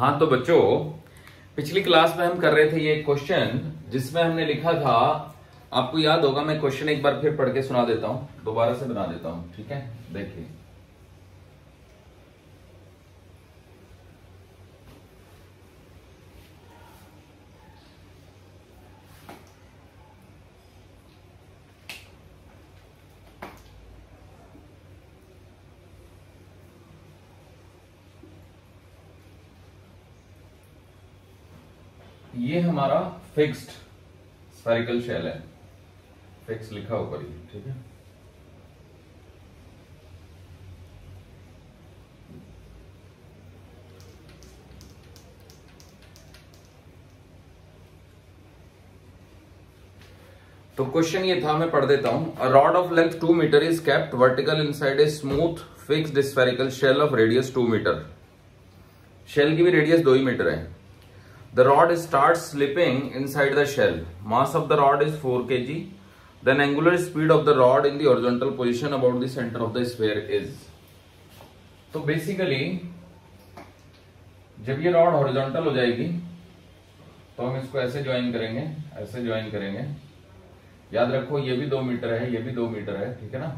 हाँ तो बच्चों, पिछली क्लास में हम कर रहे थे ये क्वेश्चन जिसमें हमने लिखा था, आपको याद होगा, मैं क्वेश्चन एक बार फिर पढ़ के सुना देता हूं, दोबारा से बना देता हूं, ठीक है। देखिए, ये हमारा फिक्स्ड स्फेरिकल शेल है, फिक्स लिखा ऊपर ही, ठीक है। तो क्वेश्चन ये था, मैं पढ़ देता हूं। A rod of length 2 metre is kept vertical inside a smooth fixed spherical shell of radius 2 metre. Shell की भी रेडियस 2 ही मीटर है। The rod starts slipping inside the shell. Mass of the rod is 4 kg. Then angular speed of the rod in the horizontal position about the center of the sphere is. तो basically जब ये rod horizontal हो जाएगी तो हम इसको ऐसे join करेंगे, ऐसे ज्वाइन करेंगे। याद रखो ये भी 2 मीटर है, ये भी 2 मीटर है, ठीक है ना।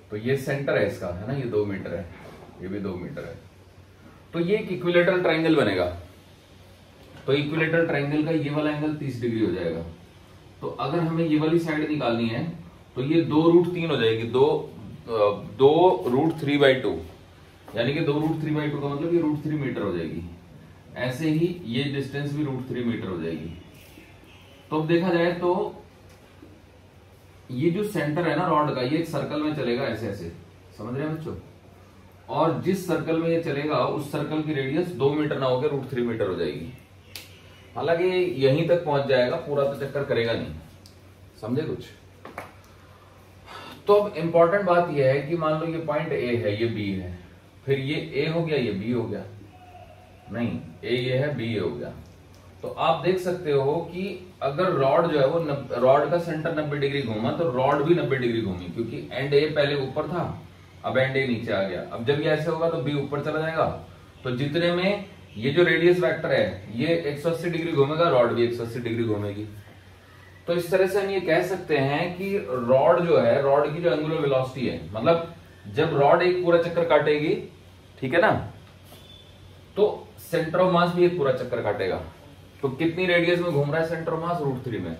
तो ये सेंटर है इसका, है ना, ये 2 मीटर है, ये भी 2 मीटर है। तो ये एक इक्विलेटरल ट्राइंगल बनेगा। तो इक्विलेटरल ट्राइंगल का ये वाला एंगल 30 डिग्री हो जाएगा। तो अगर हमें ये वाली साइड निकालनी है तो ये 2√3 हो जाएगी, 2√3/2, यानी कि 2√3/2 का मतलब ये √3 मीटर हो जाएगी। ऐसे ही ये डिस्टेंस भी √3 मीटर हो जाएगी। तो अब देखा जाए तो ये जो सेंटर है ना रॉड का, ये एक सर्कल में चलेगा ऐसे ऐसे, समझ रहे हैं बच्चों। और जिस सर्कल में ये चलेगा उस सर्कल की रेडियस 2 मीटर ना होकर √3 मीटर हो जाएगी। हालांकि यहीं तक पहुंच जाएगा, पूरा तो चक्कर करेगा नहीं, समझे कुछ। तो अब इंपॉर्टेंट बात यह है कि मान लो ये पॉइंट ए है, ये बी है, फिर ये ए हो गया, ये बी हो गया, नहीं ए ये है, बी ये हो गया। तो आप देख सकते हो कि अगर रॉड जो है वो रॉड का सेंटर 90 डिग्री घूमा तो रॉड भी 90 डिग्री घूमी, क्योंकि एंड ए पहले ऊपर था, अब एंड ए नीचे आ गया। अब जब ये ऐसे होगा तो बी ऊपर चला जाएगा। तो जितने में ये जो रेडियस वेक्टर है ये 180 डिग्री घूमेगा, रॉड भी 180 डिग्री घूमेगी। तो इस तरह से हम ये कह सकते हैं कि रॉड जो है, रॉड की जो एंगुलर वेलोसिटी है, मतलब जब रॉड एक पूरा चक्कर काटेगी, ठीक है ना, तो सेंटर ऑफ मास भी एक पूरा चक्कर काटेगा। तो कितनी रेडियस में घूम रहा है सेंटर ऑफ मास? √3 में।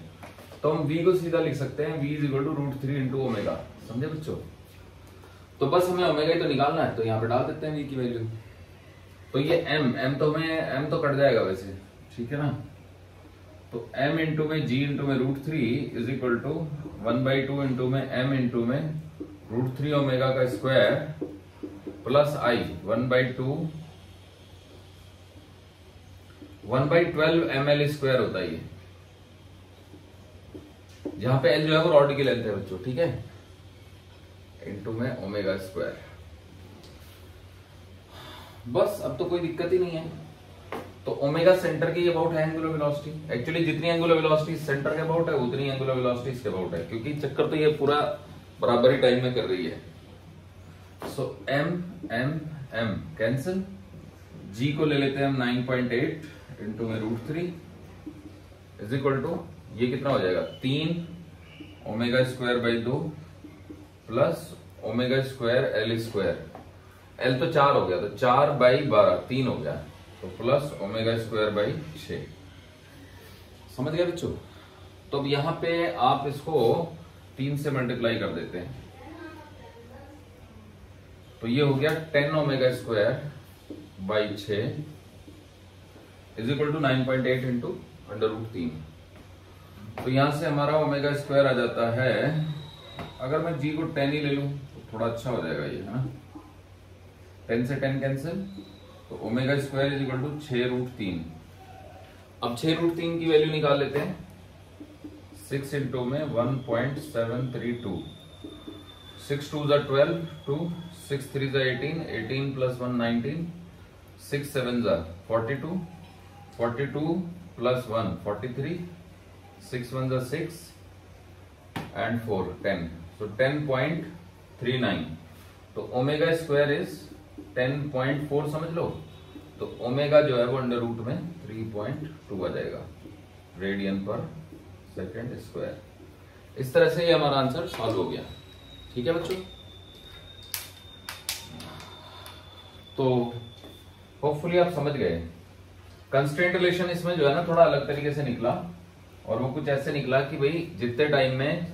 तो हम v को सीधा लिख सकते हैं, v = √3 × ओमेगा। समझे बच्चों। तो बस हमें ओमेगा ही तो निकालना है, तो यहाँ पे डाल देते हैं v की वैल्यू। तो ये m तो कट जाएगा वैसे, ठीक है ना। तो m इंटू में g इंटू में √3 = 1/2 में m इंटू में √3 ओमेगा का square plus i 1/12 ml square होता है ये, जहां पे l जो है वो रॉड की लेंथ है बच्चों, ठीक है, इंटू में ओमेगा स्क्वायर। बस अब तो कोई दिक्कत ही नहीं है। तो ओमेगा सेंटर की अबाउट है एंगुलर वेलोसिटी। एक्चुअली जितनी एंगुलर वेलोसिटी सेंटर के अबाउट है उतनी एंगुलर वेलोसिटी इसके अबाउट है, क्योंकि चक्कर तो ये पूरा बराबर ही टाइम में कर रही है। सो m कैंसिल, g को ले लेते हैं हम 9.8 इंटू में √3 इज इक्वल टू, ये कितना हो जाएगा, 3 omega square by 2 plus omega square L square. L तो 4 हो गया, तो 4/12 3 हो गया, तो प्लस ओमेगा स्क्वायर बाई 6। समझ गए बच्चों। तो अब यहां पे आप इसको 3 से मल्टीप्लाई कर देते हैं, तो ये हो गया 10 omega square by 6 is equal to 9.8 into √3। तो यहां से हमारा ओमेगा स्क्वायर आ जाता है, अगर मैं g को 10 ही ले लूं तो थोड़ा अच्छा हो जाएगा ये, है ना। 10 से 10 कैंसिल, तो ओमेगा स्क्वायर = 6√3। अब 6√3 की वैल्यू निकाल लेते हैं। 6 इंटू में 1.732, 6 2 = 12, 2 6 3 = 18, 18 + 1 19, 6 7 = 42, 42 + 1 43, 6 1 = 6 and 4 10, so 10.39। तो ओमेगा स्क्वायर इज 10.4 समझ लो, तो ओमेगा जो है वो अंडर रूट में 3.2 आ जाएगा रेडियन पर सेकेंड स्क्वायर। इस तरह से ये हमारा आंसर सॉल्व हो गया। ठीक है बच्चों, तो होपफुली आप समझ गए। कंस्ट्रेंट रिलेशन इसमें जो है ना थोड़ा अलग तरीके से निकला, और वो कुछ ऐसे निकला कि भाई जितने टाइम में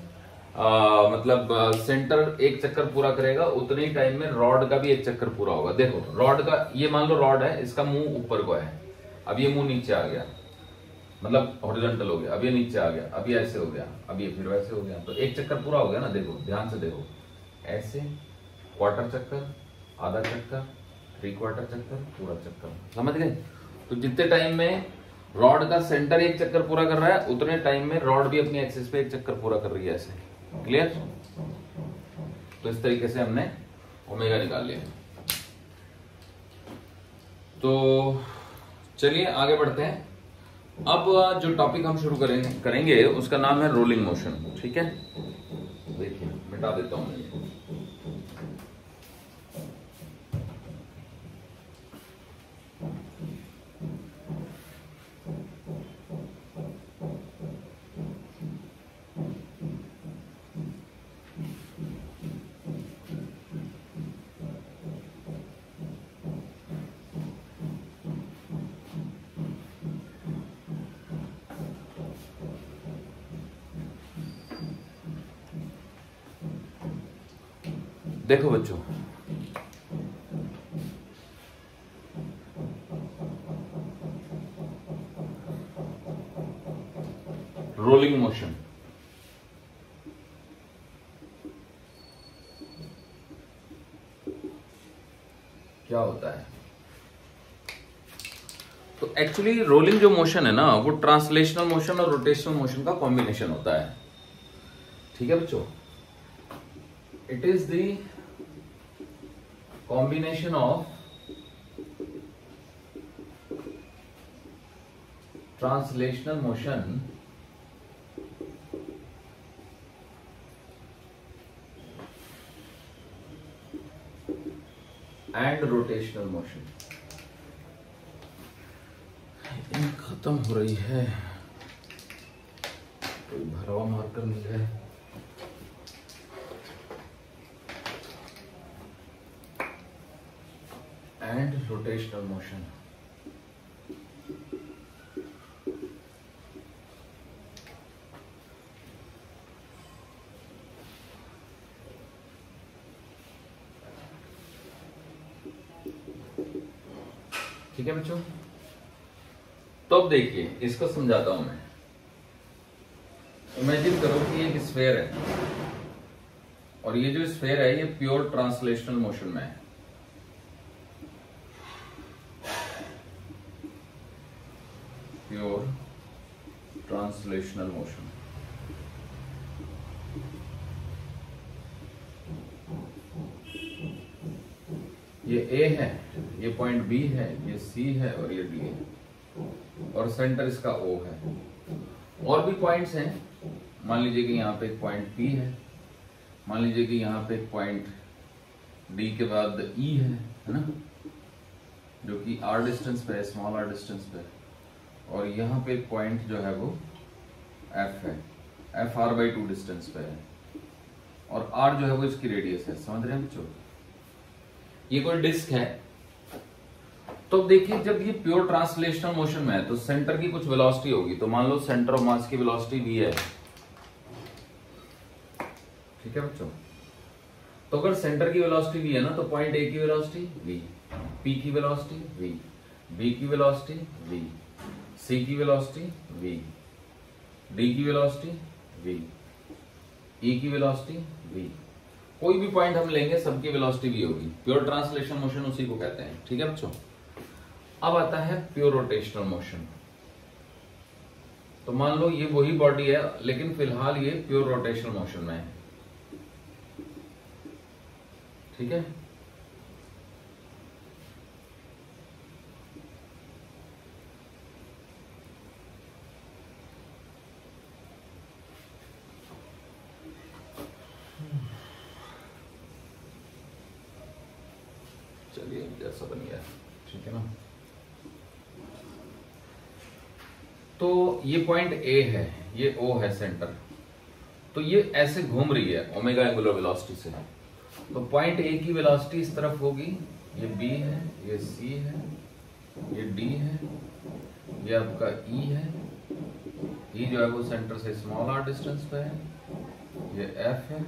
मतलब सेंटर एक चक्कर पूरा करेगा उतने ही टाइम में रॉड का भी एक चक्कर पूरा होगा। देखो रॉड का, ये मान लो रॉड है, इसका मुंह ऊपर को है, अब ये मुंह नीचे आ गया, मतलब हॉरिजॉन्टल हो गया, अब ये नीचे आ गया, अब ये ऐसे हो गया, अब ये फिर वैसे हो गया, तो एक चक्कर पूरा हो गया ना। देखो ध्यान से देखो, ऐसे क्वार्टर चक्कर, आधा चक्कर, 3/4 चक्कर, पूरा चक्कर, समझ गए। तो जितने टाइम में रॉड का सेंटर एक चक्कर पूरा कर रहा है उतने टाइम में रॉड भी अपनी एक्सिस पे एक चक्कर पूरा कर रही है, ऐसे। क्लियर? तो इस तरीके से हमने ओमेगा निकाल लिया। तो चलिए आगे बढ़ते हैं। अब जो टॉपिक हम शुरू करेंगे उसका नाम है रोलिंग मोशन। ठीक है, देखिए मिटा देता हूं मैं। देखो बच्चों, रोलिंग मोशन क्या होता है? तो एक्चुअली रोलिंग जो मोशन है ना वो ट्रांसलेशनल मोशन और रोटेशनल मोशन का कॉम्बिनेशन होता है। ठीक है बच्चों, it is the combination of translational motion and rotational motion। खत्म हो रही है, कोई भरवा मार्कर मिल जाए। And rotational motion. ठीक है बच्चों, तो अब देखिए इसको समझाता हूं मैं। इमेजिन करो कि एक स्फेयर है और ये जो स्फेयर है ये प्योर ट्रांसलेशनल मोशन में है। Pure translational motion. ये A है, ये पॉइंट B है, ये C है और ये D है, और सेंटर इसका O है। और भी पॉइंट्स हैं, मान लीजिए कि यहाँ पे एक पॉइंट P है, मान लीजिए कि यहाँ पे एक पॉइंट D के बाद E है ना, जो कि R डिस्टेंस पे है, स्मॉल r डिस्टेंस पे, और यहाँ पे एक पॉइंट जो है वो F है, F r/2 डिस्टेंस पे है, और R जो है वो इसकी रेडियस है। समझ रहे हैं बच्चों? ये कोई डिस्क है। तो देखिए जब ये प्योर ट्रांसलेशनल मोशन में है तो सेंटर की कुछ वेलोसिटी होगी। तो मान लो सेंटर ऑफ मास की वेलोसिटी v है। ठीक है बच्चों, तो अगर सेंटर की वेलोसिटी v है ना, तो पॉइंट A की वेलोसिटी v, P की वेलोसिटी v, B की वेलोसिटी v, C की वेलोसिटी v, D की वेलोसिटी v, E की वेलोसिटी v। कोई भी पॉइंट हम लेंगे सबकी वेलोसिटी v होगी। प्योर ट्रांसलेशन मोशन उसी को कहते हैं। ठीक है बच्चों, अब आता है प्योर रोटेशनल मोशन। तो मान लो ये वही बॉडी है लेकिन फिलहाल ये प्योर रोटेशनल मोशन में है। ठीक है, चलिए जैसा बन गया। ठीक है ना, तो ये पॉइंट ए है, ये ओ है सेंटर, तो ये ऐसे घूम रही है ओमेगा एंगुलर वेलोसिटी से। तो पॉइंट ए की वेलोसिटी इस तरफ होगी, ये बी है, ये सी है, ये डी है, ये आपका ई है। ई जो है वो सेंटर से स्मॉल आर डिस्टेंस पे है, ये एफ है,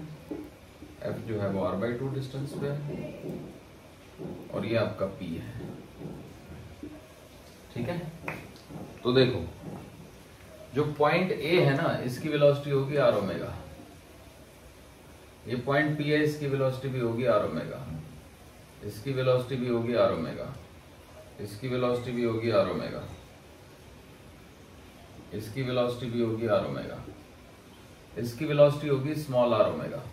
एफ जो है वो r/2 डिस्टेंस पे है, और ये आपका पी है। ठीक है, तो देखो जो पॉइंट ए है ना, इसकी वेलोसिटी होगी आर ओमेगा, ये पॉइंट पी है, इसकी वेलोसिटी भी होगी आर ओमेगा, इसकी वेलोसिटी भी होगी आर ओमेगा, इसकी वेलोसिटी भी होगी आर ओमेगा, इसकी वेलोसिटी भी होगी आर ओमेगा, इसकी वेलोसिटी होगी स्मॉल आर ओमेगा,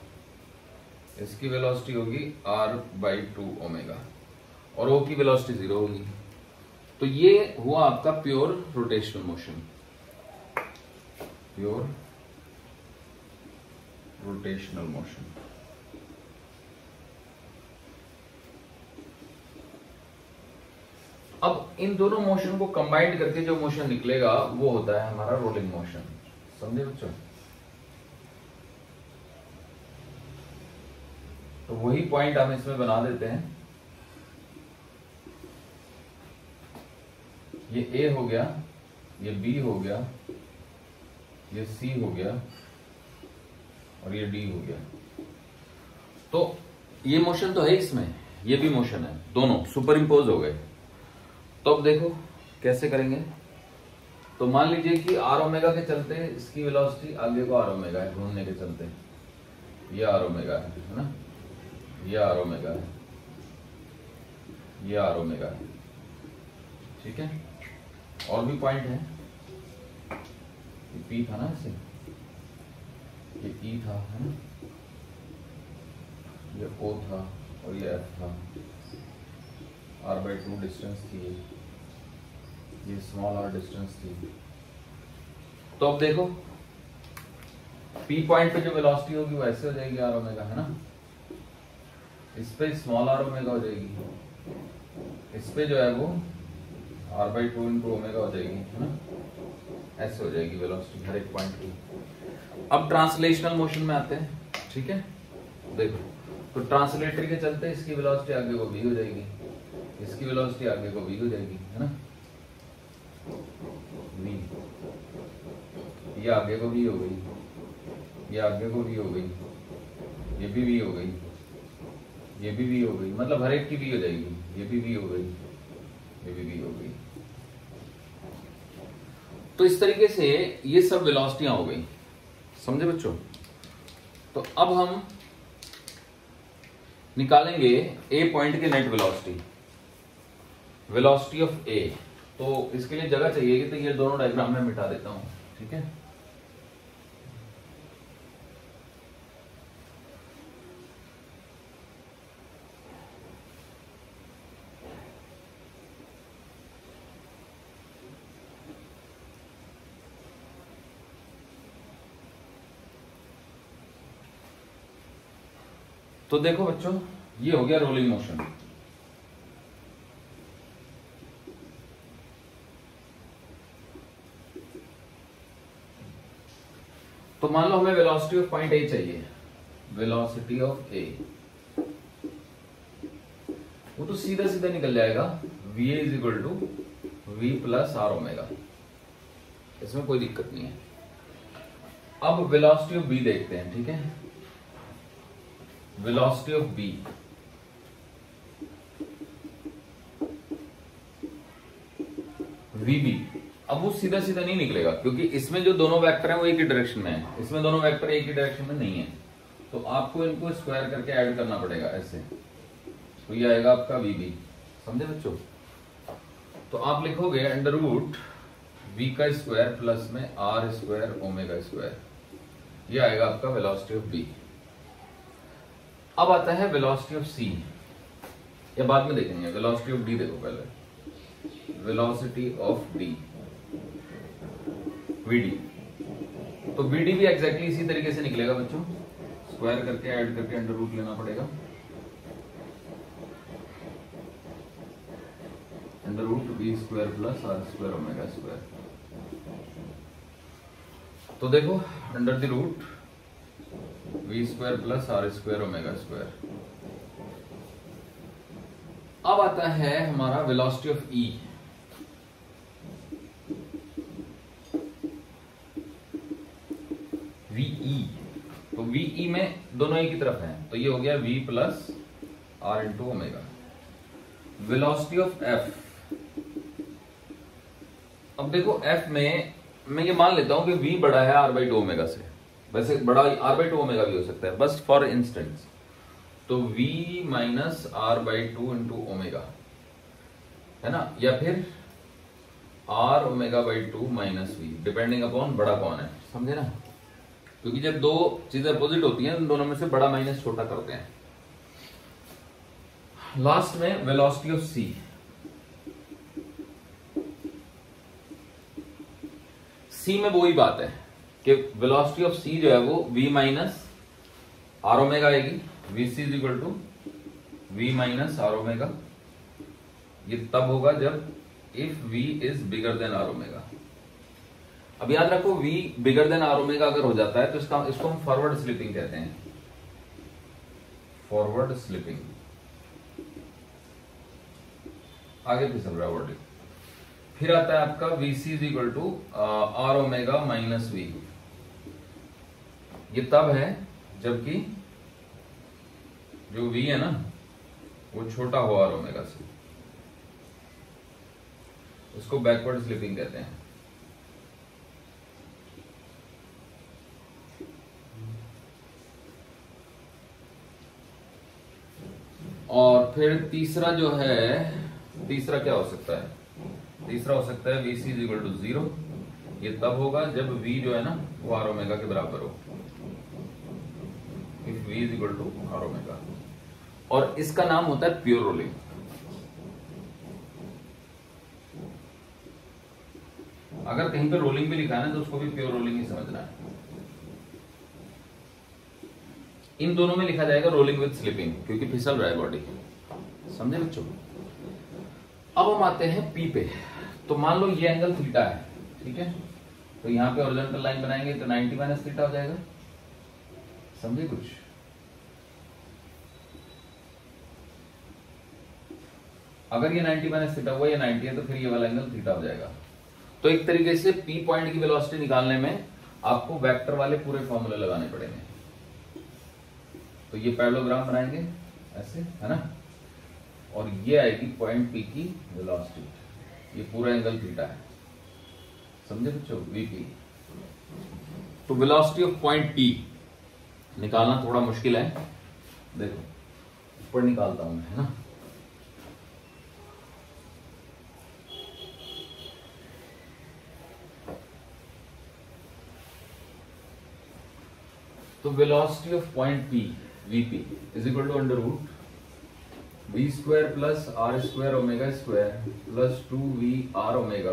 इसकी वेलोसिटी होगी r/2 ओमेगा, और ओ की वेलोसिटी 0 होगी। तो ये हुआ आपका pure rotational motion, pure rotational motion. अब इन दोनों मोशन को कंबाइंड करके जो मोशन निकलेगा वो होता है हमारा रोलिंग मोशन। समझे बच्चों? तो वही पॉइंट हम इसमें बना देते हैं। ये ए हो गया, ये बी हो गया, ये सी हो गया, और ये डी हो गया। तो ये मोशन तो है इसमें, ये भी मोशन है, दोनों सुपर इम्पोज हो गए। तो अब देखो कैसे करेंगे। तो मान लीजिए कि आर ओमेगा के चलते इसकी वेलोसिटी आगे को आर ओमेगा है, घूमने के चलते ये आर ओमेगा है ना, ये आर ओमेगा है, ये आर ओमेगा है। ठीक है, और भी पॉइंट है, ये पी था ना, इसे ये ई था, है ना, ये ओ था, और ये एफ था, r/2 डिस्टेंस थी, ये स्मॉल आर डिस्टेंस थी। तो अब देखो पी पॉइंट पे जो वेलोसिटी होगी वो ऐसे हो जाएगी आर ओमेगा, है ना, इस पे स्मॉल आर ओमेगा हो जाएगी, इस पे जो है वो r/2 इंटू ओमेगा हो जाएगी, है ना, ऐसे हो जाएगी वेलोसिटी हर एक पॉइंट की। अब ट्रांसलेशनल मोशन में आते हैं। ठीक है, देखो तो ट्रांसलेटरी के चलते इसकी वेलोसिटी आगे को v हो जाएगी, इसकी वेलोसिटी आगे को v हो जाएगी, है ना, v, ये आगे को v हो गई, ये आगे को v हो गई, ये भी v हो गई, ये भी v हो गई, मतलब हर एक की v हो जाएगी, ये भी v हो गई, ये भी v हो गई। तो इस तरीके से ये सब वेलोसिटियां हो गई। समझे बच्चों? तो अब हम निकालेंगे ए पॉइंट के नेट वेलोसिटी, वेलोसिटी ऑफ ए। तो इसके लिए जगह चाहिए, तो ये दोनों डायग्राम में मिटा देता हूं। ठीक है, तो देखो बच्चों ये हो गया रोलिंग मोशन। तो मान लो हमें वेलोसिटी ऑफ पॉइंट ए चाहिए, वेलोसिटी ऑफ ए, वो तो सीधा सीधा निकल जाएगा, V is equal to V plus R omega, इसमें कोई दिक्कत नहीं है। अब वेलोसिटी ऑफ बी देखते हैं। ठीक है, velocity of B, V B, अब वो सीधा सीधा नहीं निकलेगा क्योंकि इसमें जो दोनों वेक्टर हैं वो एक ही डायरेक्शन में है, इसमें दोनों वेक्टर एक ही डायरेक्शन में नहीं है। तो आपको इनको स्क्वायर करके ऐड करना पड़ेगा ऐसे, तो ये आएगा आपका वी बी। समझे बच्चों? तो आप लिखोगे अंडर रूट वी का स्क्वायर प्लस में आर स्क्वायर ओमेगा स्क्वायर, ये आएगा आपका वेलोसिटी ऑफ बी। अब आता है वेलोसिटी ऑफ सी, या बाद में देखेंगे। वेलोसिटी ऑफ डी देखो पहले, वेलोसिटी ऑफ डी, वीडी। तो वीडी भी एग्जैक्टली इसी तरीके से निकलेगा बच्चों, स्क्वायर करके ऐड करके अंडर रूट लेना पड़ेगा, under root V square plus R square omega square. तो देखो under the root V square plus R square omega square. अब आता है हमारा वेलोसिटी ऑफ ई। वीई, तो वीई में दोनों एक ही तरफ है, तो ये हो गया v plus R into omega. Velocity of F, अब देखो एफ में मैं ये मान लेता हूं कि v बड़ा है r बाई टू ओमेगा से, वैसे बड़ा r बाई टू ओमेगा भी हो सकता है, बस फॉर इंस्टेंस। तो v minus R by two into omega है ना, या फिर r omega by two minus V, depending upon बड़ा कौन है, समझे ना, क्योंकि जब दो चीजें अपोजिट होती हैं दोनों में से बड़ा माइनस छोटा करते हैं। लास्ट में वेलोसिटी ऑफ सी। सी में वही बात है कि वेलोसिटी ऑफ सी जो है वो v माइनस आर ओमेगा आएगी, V C is equal to V minus R omega. ये तब होगा जब if v is bigger than R omega. अब याद रखो v bigger than R omega अगर हो जाता है तो इसको हम फॉरवर्ड स्लिपिंग कहते हैं, फॉरवर्ड स्लिपिंग, आगे फिसल रहा है बॉडी। फिर आता है आपका V C is equal to R omega minus V. ये तब है जबकि जो v है ना वो छोटा हो आर ओमेगा से, उसको बैकवर्ड स्लिपिंग कहते हैं। और फिर तीसरा जो है, तीसरा क्या हो सकता है, तीसरा हो सकता है V C is equal to 0। ये तब होगा जब v जो है ना वो आर ओमेगा के बराबर हो, if v is equal to R omega. और इसका नाम होता है प्योर रोलिंग। अगर कहीं पे रोलिंग भी लिखा है ना तो उसको भी प्योर रोलिंग ही समझना है। इन दोनों में लिखा जाएगा रोलिंग विद स्लिपिंग, क्योंकि फिसल रहा है बॉडी, समझे बच्चों। अब हम आते हैं पी पे। तो मान लो ये एंगल थीटा है, ठीक है, तो यहां पे हॉरिजॉन्टल लाइन बनाएंगे तो 90 माइनस थीटा हो जाएगा, समझे कुछ। अगर ये 90 माइनस थीटा हुआ, या 90 है, तो फिर ये वाला एंगल थीटा हो जाएगा। तो एक तरीके से पी पॉइंट की वेलोसिटी निकालने में आपको वेक्टर वाले पूरे फॉर्मूले लगाने पड़ेंगे। तो ये पैरेललोग्राम बनाएंगे ऐसे, है ना, और ये आएगी पॉइंट पी की वेलोसिटी, ये पूरा एंगल थीटा है, समझे बच्चों, वीपी। तो वेलोसिटी ऑफ पॉइंट पी निकालना थोड़ा मुश्किल है, देखो ऊपर निकालता हूं मैं, है ना। तो velocity of point P V P is equal to under root V square plus R square omega square plus 2v R omega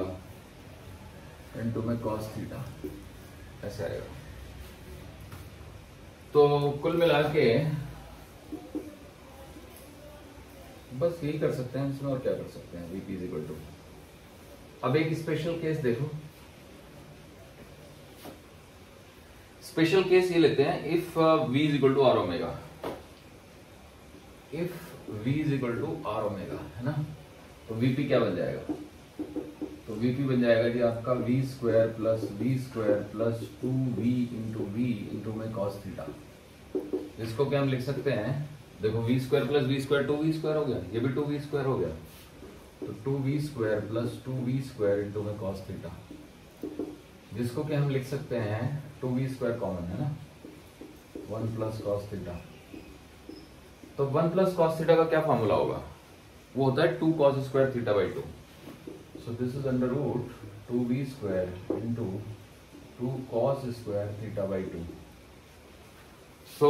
into में कॉस थीटा, ऐसे आएगा। तो कुल मिला के बस यही कर सकते हैं इसमें, और क्या कर सकते हैं, वीपी इज इक्वल टू। अब एक स्पेशल केस देखो, स्पेशल केस ये लेते हैं, if v is equal to R omega, if v is equal to R omega, है ना, तो vp क्या बन जाएगा, तो vp बन जाएगा जी आपका v square plus 2v into v into में cos थीटा। इसको क्या हम लिख सकते हैं, देखो v square plus v square 2v square हो गया, ये भी 2v स्क्वायर हो गया, तो 2v square plus 2v square into में cos थीटा, जिसको क्या हम लिख सकते हैं 2v स्क्वायर कॉमन है ना, 1 प्लस कॉस थीटा। तो 1 प्लस कॉस थीटा का क्या फॉर्मूला होगा, वो होता है 2 cos square theta by 2। So this is under root 2v square into 2 cos square theta by 2। So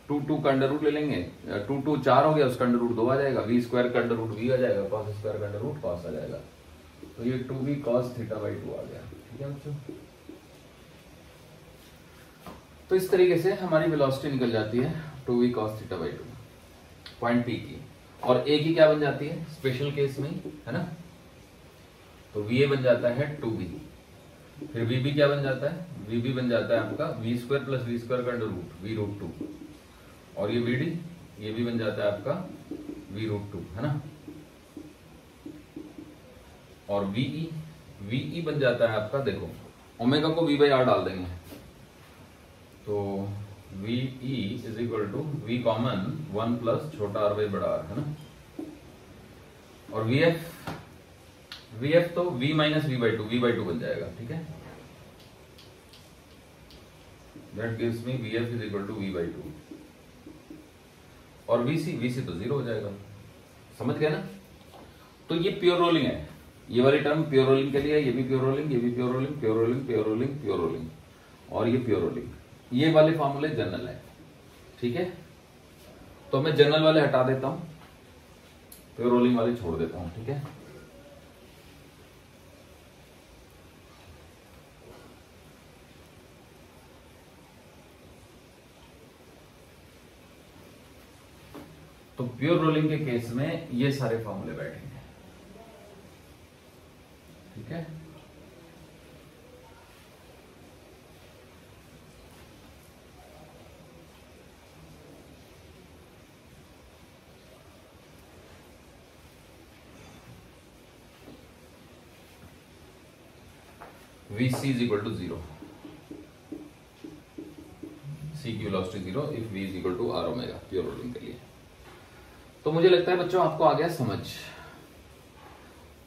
2 का अंडर रूट ले लेंगे, 2 4 हो गया, उसका अंडर रूट 2 आ जाएगा, v स्क्वायर का अंडर रूट v आ जाएगा, कॉस स्क्वायर का अंडर रूट कॉस आ जाएगा, तो ये 2v cos थीटा बाई 2 आ गया, ठीक है बच्चों। तो इस तरीके से हमारी वेलोसिटी निकल जाती है 2v cos theta by 2 point P की, और a की क्या बन जाती है स्पेशल केस में, है ना, तो va बन जाता है 2v, फिर वीबी क्या बन जाता है, वीबी बन जाता है आपका V square plus V square का रूट वी रूट 2, और ये वीडी ये भी बन जाता है आपका वी रूट 2, है ना। और वीई बन जाता है आपका, देखो ओमेगा को वी बाई आर डाल देंगे, तो V E is equal to V common 1 plus छोटा आर बाई बड़ा आर, है ना। और वीएफ तो v minus V by two बन जाएगा, ठीक है। That gives me V F is equal to V by two, और वीसी तो 0 हो जाएगा, समझ गया ना। तो ये प्योर रोलिंग है, ये वाली टर्म प्योर रोलिंग के लिए है, ये भी प्योर रोलिंग, ये भी pure rolling, pure rolling, pure rolling, pure rolling, और ये प्योर रोलिंग। ये वाले फॉर्मूले जनरल है, ठीक है। तो मैं जनरल वाले हटा देता हूं, प्योर रोलिंग वाले छोड़ देता हूं, ठीक है। तो प्योर रोलिंग के केस में ये सारे फॉर्मूले बैठेंगे, ठीक है। Vc is equal to 0, C की velocity 0 if V is equal to R omega, pure rolling के लिए। तो मुझे लगता है बच्चों आपको आ गया समझ।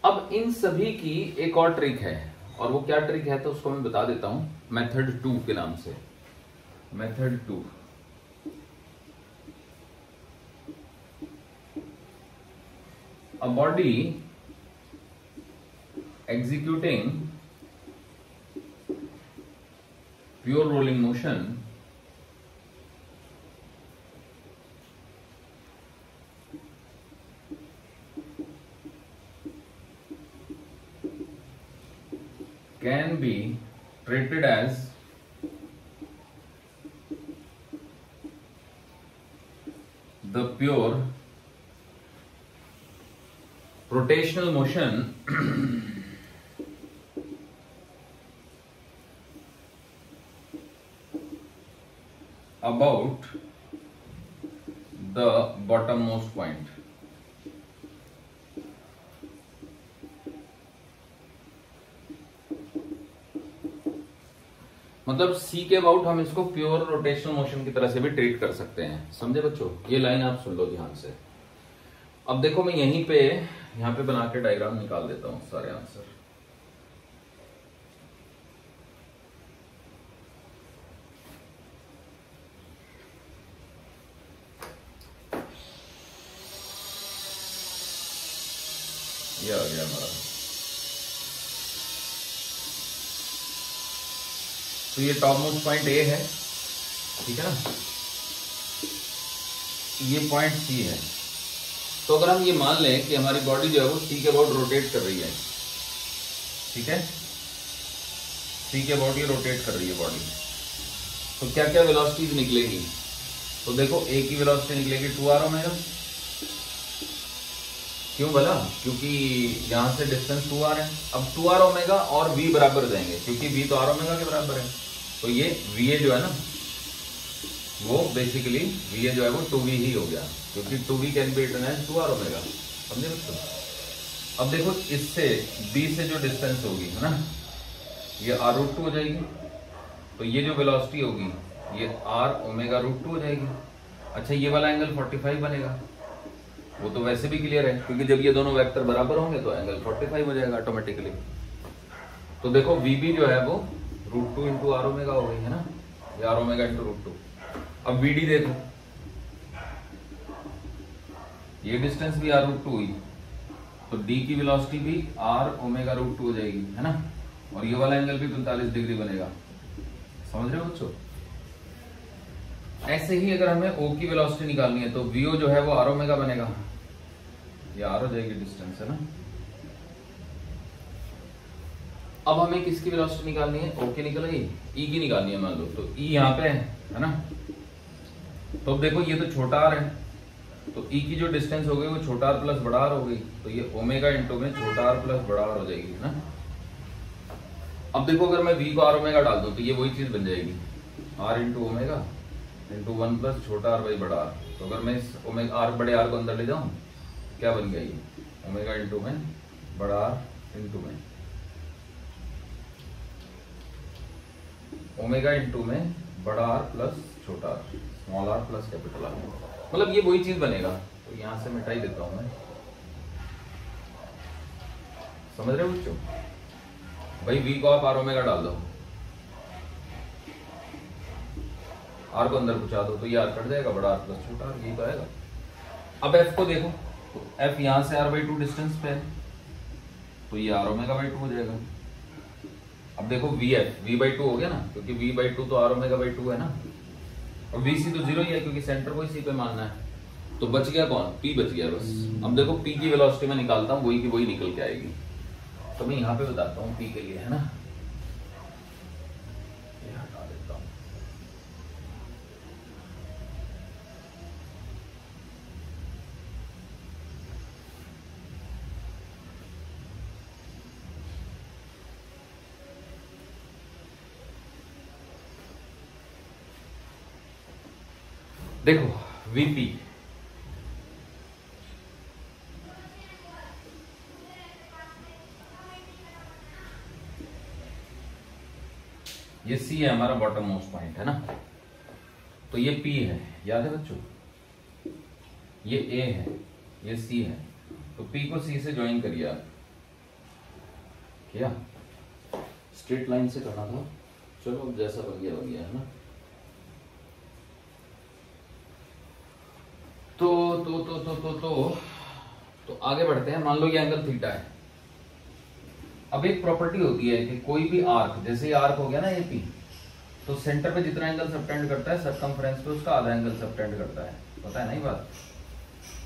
अब इन सभी की एक और ट्रिक है, और वो क्या ट्रिक है तो उसको मैं बता देता हूं, मेथड 2 के नाम से। Method 2, a body executing pure rolling motion can be treated as the pure rotational motion about the bottommost point। मतलब C के अबाउट हम इसको प्योर रोटेशनल मोशन की तरह से भी ट्रीट कर सकते हैं, समझे बच्चों। ये लाइन आप सुन लो ध्यान से। अब देखो मैं यहीं पे यहां पे बना के डायग्राम निकाल देता हूं सारे आंसर। ये आ गया हमारा। तो ये टॉप मोस्ट पॉइंट ए है, ठीक है ना, ये पॉइंट सी है। तो अगर हम ये मान लें कि हमारी बॉडी जो है वो सी के अबाउट रोटेट कर रही है, ठीक है, सी के अबाउट ये रोटेट कर रही है बॉडी, तो क्या क्या वेलोसिटीज निकलेगी। तो देखो ए की वेलोसिटी निकलेगी 2r ओमेगा। क्यों बोला, क्योंकि यहां से डिस्टेंस 2r है। अब 2r ओमेगा और v बराबर जाएंगे, क्योंकि v तो r ओमेगा के बराबर है। तो ये va जो है ना, वो बेसिकली va जो है वो 2v ही हो गया, क्योंकि 2v can be written as 2r omega, समझे बच्चों। अब देखो इससे b से जो डिस्टेंस होगी, है ना, ये r√2 हो जाएगी। तो ये जो वेलोसिटी होगी ये r ओमेगा√2 हो जाएगी। अच्छा, ये वाला एंगल 45 बनेगा, वो तो वैसे भी क्लियर है, क्योंकि जब ये दोनों वेक्टर बराबर होंगे तो एंगल 45 हो जाएगा ऑटोमेटिकली। तो देखो VB जो है वो √2 इंटू आर ओमेगा हो गई, है ना, ये आर ओमेगा इंटू √2। अब VD देखो, ये डिस्टेंस भी r√2 हुई, तो D की वेलोसिटी भी r ओमेगा√2 हो जाएगी, है ना, और ये वाला एंगल भी 45 डिग्री बनेगा, समझ रहे हो बच्चों। ऐसे ही अगर हमें O की वेलोसिटी निकालनी है तो VO जो है वो r ओमेगा बनेगा, ये r हो जाएगी डिस्टेंस, है ना। अब हमें किसकी वेलोसिटी निकालनी है, O की निकल गई, E की निकालनी है मान लो, तो E यहाँ पे है ना। तो अब देखो ये तो छोटा r है, तो E की जो डिस्टेंस हो गई वो छोटा r प्लस बड़ा r हो गई, तो ये ओमेगा इंटू में छोटा r प्लस बड़ा r हो जाएगी, है ना। अब देखो अगर मैं v को r ओमेगा डाल दूं तो ये वही चीज बन जाएगी r into omega into 1 plus छोटा r बाई बड़ा r। तो अगर मैं इस ओमेगा r बड़े r को अंदर ले जाऊं क्या बन गया ये ओमेगा इंटू में बड़ा r इंटू में ओमेगा इंटू में बड़ा r प्लस छोटा r small r plus capital R। मतलब ये वही चीज बनेगा। तो यहां से मिटा ही देता हूं मैं, समझ रहे हो बच्चों? भाई v को आप r ओमेगा डाल दो, r को अंदर पहुंचा दो तो ये r कट जाएगा, बड़ा r प्लस छोटा r, यही तो आएगा। अब f को देखो तो f यहां से r/2 डिस्टेंस पे है तो ये r ओमेगा बाई 2 हो जाएगा। अब देखो v/2 हो गया ना, क्योंकि v/2 तो r ओमेगा बाई 2 है ना, और vc तो 0 ही है क्योंकि सेंटर को इसी पे मानना है। तो बच गया कौन? p बच गया बस। अब देखो p की वेलोसिटी में निकालता हूं, वही की वही निकल के आएगी। तो मैं यहां पे बताता हूं p के लिए, है ना, ये हटा देता हूं। देखो vp ये C है हमारा बॉटम मोस्ट पॉइंट, है ना। तो ये P है, याद है बच्चों, ये A है, ये C है। तो P को C से ज्वाइन करिए आप। क्या स्ट्रेट लाइन से करना था, चलो अब जैसा बन गया है ना। तो आगे बढ़ते हैं। मान लो ये एंगल थीटा है। अब एक प्रॉपर्टी होती है कि कोई भी आर्क, जैसे ये आर्क हो गया ना ये P, तो सेंटर पे जितना एंगल सबटेंड करता है सर्कमफ्रेंस पे उसका आधा एंगल सबटेंड करता है, पता है ना ये बात।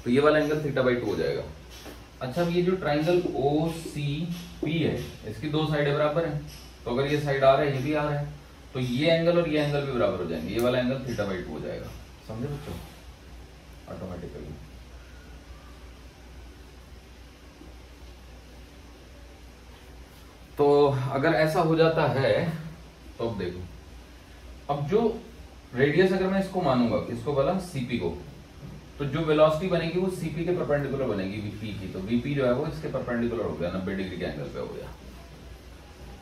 तो ये वाला एंगल θ/2 हो जाएगा। अच्छा, अब ये जो ट्राइंगल OCP है इसकी दो साइडें बराबर हैं, तो अगर ये साइड आ रहा है ये भी आ रहा है तो ये एंगल और ये एंगल भी बराबर हो जाएंगे, ये वाला एंगल θ/2 हो जाएगा। समझे बच्चों? ऑटोमेटिकली। तो अगर ऐसा हो जाता है तो अब देखो, अब जो रेडियस अगर मैं इसको मानूंगा, किसको बोला? CP को, तो जो वेलोसिटी बनेगी वो CP के परपेंडिकुलर बनेगी VP की। तो VP जो है वो इसके परपेंडिकुलर हो गया, 90 डिग्री के एंगल पे हो गया।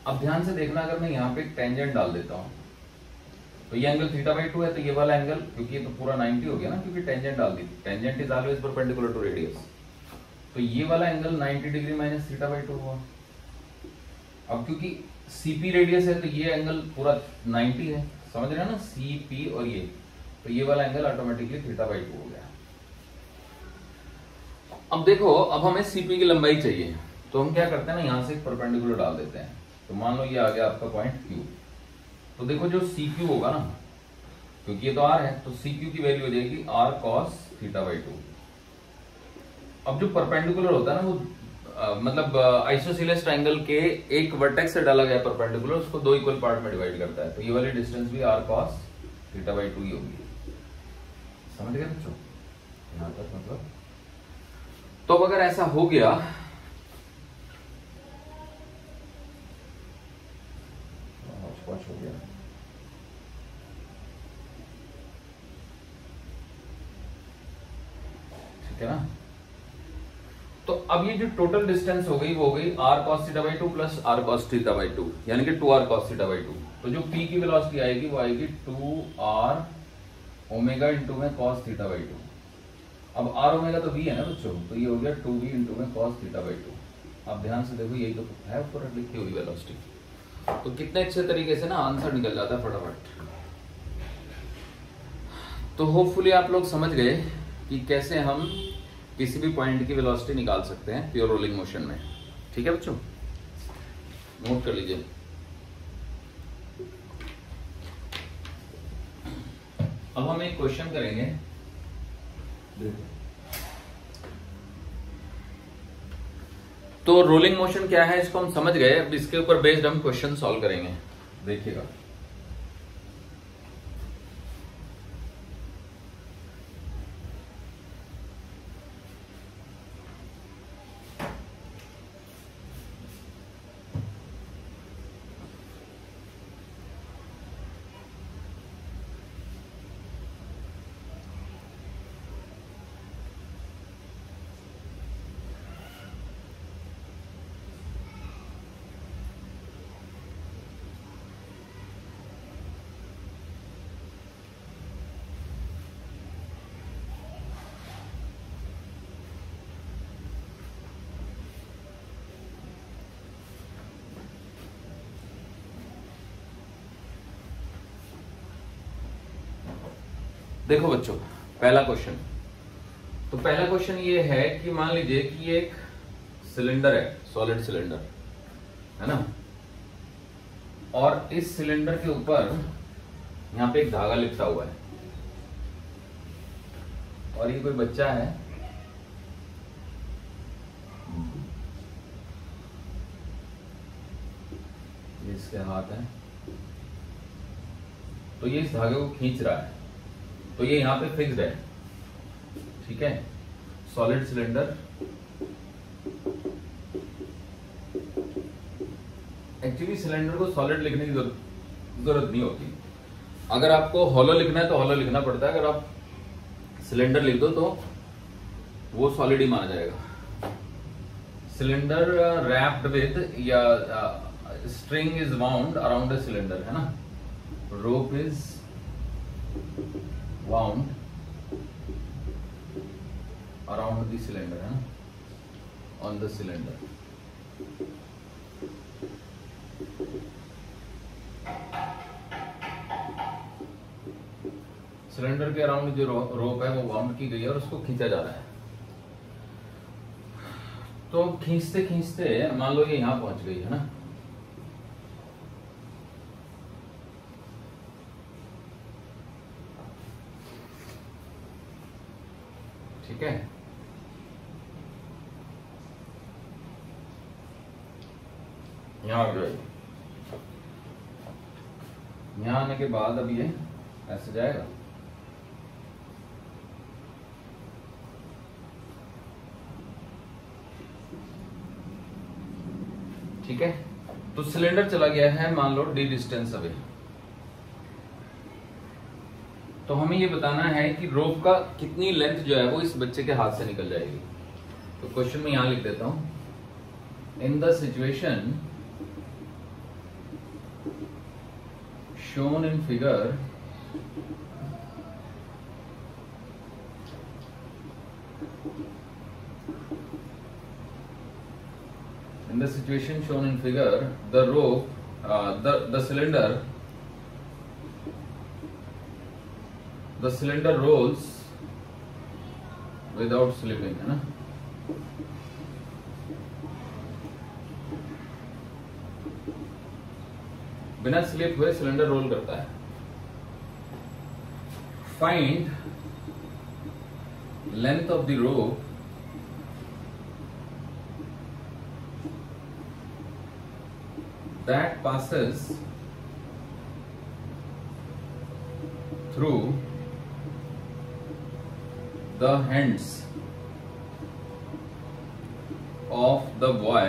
अब ध्यान से देखना, अगर मैं यहाँ पे एक टेंजेंट डाल देता हूँ तो ये एंगल θ/2 है, तो ये वाला एंगल, क्योंकि ये तो पूरा 90 हो गया ना, क्योंकि टेंजेंट डाल दी, tangent is always perpendicular to radius. तो ये वाला एंगल 90 डिग्री माइनस θ/2 हुआ। अब क्योंकि CP रेडियस है तो ये एंगल पूरा 90 है, समझ रहे हैं ना, CP और ये, तो ये वाला एंगल ऑटोमेटिकली θ/2 हो गया। अब देखो, अब हमें CP की लंबाई चाहिए, तो हम क्या करते हैं ना, यहां से एक परपेंडिकुलर डाल देते हैं। तो मान लो ये आ गया आपका पॉइंट Q। तो देखो जो CQ होगा ना, क्योंकि ये तो R है, तो CQ की वैल्यू हो जाएगी R cos θ/2। अब जो परपेंडिकुलर होता है ना वो मतलब आइसोसेलेस ट्रायंगल के एक वर्टेक्स से डाला गया परपेंडिकुलर, उसको दो इक्वल पार्ट में डिवाइड करता है। तो ये वाली डिस्टेंस भी R cos θ/2 ही होगी। समझ गए बच्चों यहां तक? मतलब तो अगर ऐसा हो गया, हो गया, ठीक है ना। तो अब ये जो टोटल डिस्टेंस हो गई वो हो गई R cos θ/2 plus R cos θ/2, यानी कि 2R cos θ/2। तो जो P की वेलोसिटी आएगी वो आएगी 2R ओमेगा इंटू में cos θ/2। अब R ओमेगा तो V है ना बच्चों, तो ये हो गया 2V इंटू में cos θ/2। अब ध्यान से देखो, यही तो है ऊपर लिखी हुई वेलोसिटी। तो कितने अच्छे तरीके से ना आंसर निकल जाता है फटाफट। तो होपफुली आप लोग समझ गए कि कैसे हम किसी भी पॉइंट की वेलोसिटी निकाल सकते हैं प्योर रोलिंग मोशन में। ठीक है बच्चों, नोट कर लीजिए। अब हम एक क्वेश्चन करेंगे। तो रोलिंग मोशन क्या है इसको हम समझ गए, अब इसके ऊपर बेस्ड हम क्वेश्चन सॉल्व करेंगे। देखिएगा, देखो बच्चों, पहला क्वेश्चन, तो पहला क्वेश्चन ये है कि मान लीजिए कि ये एक सिलेंडर है, सॉलिड सिलेंडर है ना, और इस सिलेंडर के ऊपर यहां पे एक धागा लिपटा हुआ है, और ये कोई बच्चा है, ये इसके हाथ है, तो ये इस धागे को खींच रहा है, तो ये यहां पे फिक्स्ड है, ठीक है, सॉलिड सिलेंडर। एक्चुअली सिलेंडर को सॉलिड लिखने की जरूरत नहीं होती, अगर आपको हॉलो लिखना है तो हॉलो लिखना पड़ता है, अगर आप सिलेंडर लिख दो तो वो सॉलिड ही माना जाएगा। सिलेंडर रैप्ड विद या string is wound around the cylinder, है ना, rope is wound around the cylinder, है ना, ऑन द सिलेंडर। सिलेंडर के अराउंड जो रोप है वो वाउंड की गई है और उसको खींचा जा रहा है। तो खींचते खींचते मान लो ये यहां पहुंच गई है ना, ठीक है, यहां आ गई, यहां आने के बाद अब ये ऐसे जाएगा, ठीक है। तो सिलेंडर चला गया है मान लो डी डिस्टेंस अवे, तो हमें ये बताना है कि रोप का कितनी लेंथ जो है वो इस बच्चे के हाथ से निकल जाएगी। तो क्वेश्चन में यहां लिख देता हूं, in the situation shown in figure in the situation shown in figure, the rope, the cylinder rolls without slipping, है ना, बिना स्लिप हुए सिलेंडर रोल करता है। Find length of the rope that passes through the hands of the boy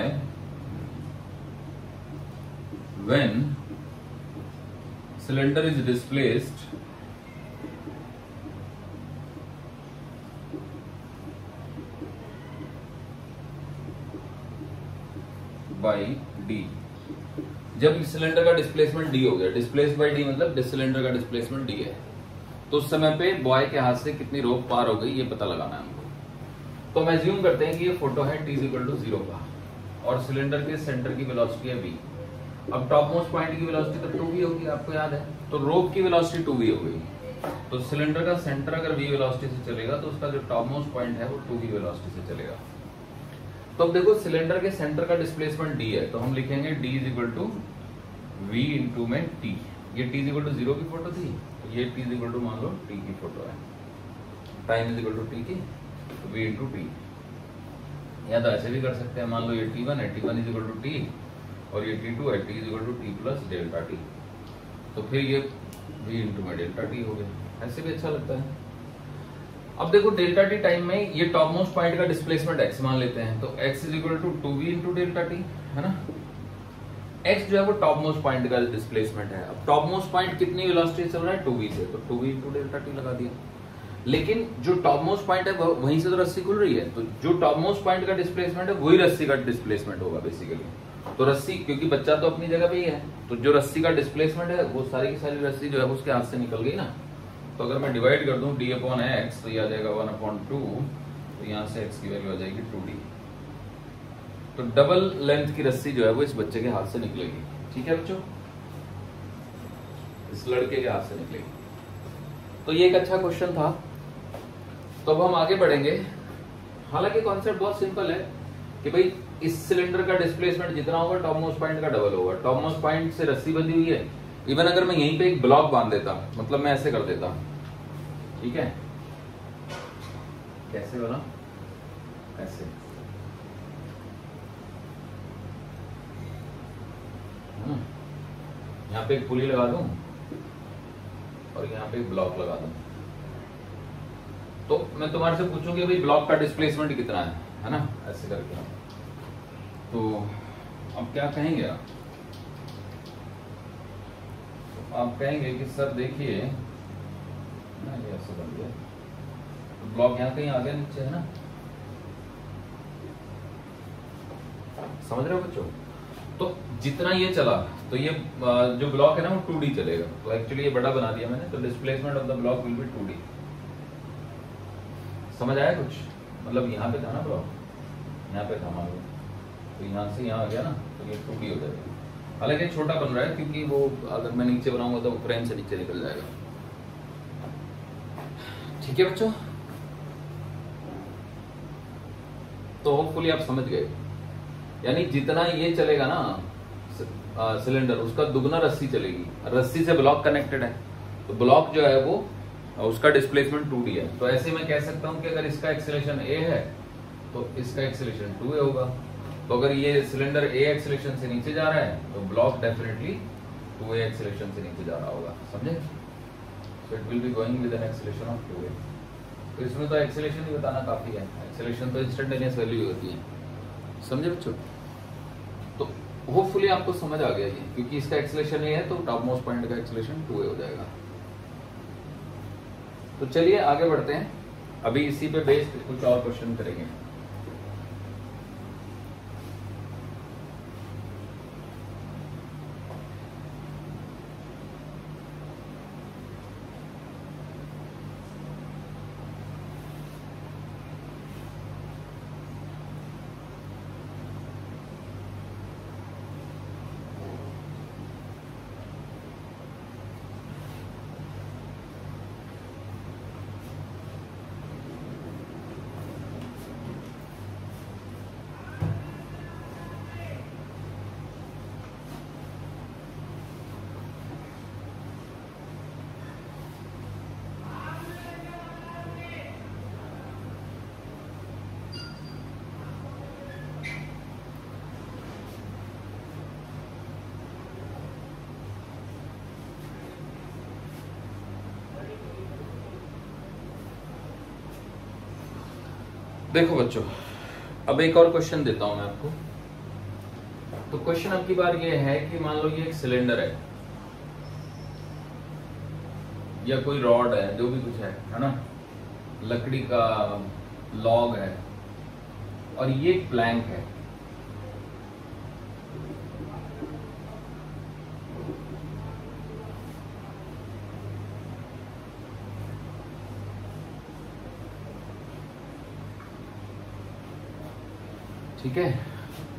when cylinder is displaced by D। जब cylinder का displacement D हो गया, डिस्प्लेस बाय डी मतलब सिलेंडर का डिस्प्लेसमेंट डी है, तो उस समय पे बॉय के हाथ से कितनी रोप पार हो गई ये पता लगाना है हमको। तो हम एज्यूम करते हैं कि ये फोटो है t = 0 का, और सिलेंडर के सेंटर की वेलोसिटी है v। अब टॉप मोस्ट पॉइंट की वेलोसिटी तो 2v होगी, आपको याद है, तो रोप की वेलोसिटी 2v हो गई। तो सिलेंडर का सेंटर अगर v वेलोसिटी से चलेगा तो उसका जो टॉप मोस्ट पॉइंट है वो 2v वेलोसिटी से चलेगा। तो अब देखो सिलेंडर के सेंटर का डिस्प्लेसमेंट d है, तो हम लिखेंगे d = v इंटू में t। ये t = 0 की फोटो थी, तो ये t = मान लो t की फोटो है, टाइम = t की, तो v इंटू टी। या तो ऐसे भी कर सकते हैं, मान लो ये t1 है, t1 = t, और ये t2 है, t = t + डेल्टा t, तो फिर ये v इंटू में डेल्टा t हो गया। ऐसे भी अच्छा लगता है। अब देखो डेल्टा टी टाइम में ये टॉप मोस्ट पॉइंट का डिस्प्लेसमेंट x मान लेते हैं, तो x = 2v into delta T, है ना, x जो है वो टॉप मोस्ट पॉइंट का डिस्प्लेसमेंट है। अब टॉप मोस्ट पॉइंट कितनी वेलोसिटी चल रहा है 2v से, तो 2v इंटू डेल्टा टी लगा दिया। लेकिन जो टॉप मोस्ट पॉइंट है वहीं से तो रस्सी खुल रही है, तो जो टॉप मोस्ट पॉइंट का डिस्प्लेसमेंट है वही रस्सी का डिस्प्लेसमेंट होगा बेसिकली। तो रस्सी, क्योंकि बच्चा तो अपनी जगह पे ही है, तो जो रस्सी का डिस्प्लेसमेंट है वो सारी की सारी रस्सी जो है उसके हाथ से निकल गई ना। तो अगर मैं डिवाइड कर दूं d/x, तो ये आ जाएगा 1/2, तो यहां से x की वैल्यू आ जाएगी 2d। तो डबल लेंथ की रस्सी जो है वो इस बच्चे के हाथ से निकलेगी। ठीक है बच्चों, इस लड़के के हाथ से निकलेगी। तो ये एक अच्छा क्वेश्चन था। तो अब हम आगे बढ़ेंगे। हालांकि कॉन्सेप्ट बहुत सिंपल है कि भाई इस सिलेंडर का डिस्प्लेसमेंट जितना होगा टॉप मोस्ट पॉइंट का डबल होगा। टॉप मोस्ट पॉइंट से रस्सी बंधी हुई है। इवन अगर मैं यहीं पे एक ब्लॉक बांध देता, मतलब मैं ऐसे कर देता, ठीक है, कैसे बोला, ऐसे, यहाँ पे एक पुली लगा दूं और यहाँ पे एक ब्लॉक लगा दूं, तो मैं तुम्हारे से पूछूंगी भाई ब्लॉक का डिस्प्लेसमेंट कितना है ना, ऐसे करके। तो अब क्या कहेंगे आप? तो आप कहेंगे कि सर देखिए, ऐसे बन गया, तो ब्लॉक यहाँ कहीं आ गया नीचे, है ना, समझ रहे हो बच्चों? तो जितना ये चला, तो ये जो ब्लॉक है ना वो 2D चलेगा। तो एक्चुअली ये बड़ा बना दिया मैंने, तो displacement of the block will be 2D। समझ आया कुछ? मतलब यहाँ पे था ना ब्लॉक, यहाँ पे था मान लो, तो यहाँ से यहाँ आ गया ना, तो ये 2D हो जाएगा। हालांकि छोटा बन रहा है क्योंकि वो अगर मैं नीचे बनाऊंगा तो फ्रेम से नीचे निकल जाएगा। ठीक है बच्चों, तो होपफुली आप समझ गए। यानी जितना ये चलेगा ना सिलेंडर, उसका दुगना रस्सी चलेगी। रस्सी से ब्लॉक कनेक्टेड है, तो ब्लॉक जो है वो उसका डिस्प्लेसमेंट 2D है। तो ऐसे मैं कह सकता हूं कि अगर इसका एक्सेलेरेशन a है तो इसका एक्सेलेरेशन 2a होगा। तो अगर ये सिलेंडर a एक्सेलेरेशन से नीचे जा रहा है तो ब्लॉक डेफिनेटली 2a एक्सेलेरेशन से नीचे जा रहा होगा। समझे? So it will be going with an acceleration of 2a। तो इसमें तो एक्सेलेरेशन ही बताना काफी है। एक्सेलेरेशन तो इंस्टेंटेनियस वैल्यू होती है। समझे बच्चों? तो होपफुली आपको समझ आ गया ये, क्योंकि इसका एक्सेलेरेशन a है तो टॉप मोस्ट पॉइंट का एक्सेलेरेशन 2a हो जाएगा। तो चलिए आगे बढ़ते हैं। अभी इसी पे बेस्ड कुछ और क्वेश्चन करेंगे। देखो बच्चों, अब एक और क्वेश्चन देता हूं मैं आपको। तो क्वेश्चन अब की बार ये है कि मान लो ये एक सिलेंडर है या कोई रॉड है, जो भी कुछ है ना, लकड़ी का लॉग है, और ये एक प्लैंक है। ठीक है,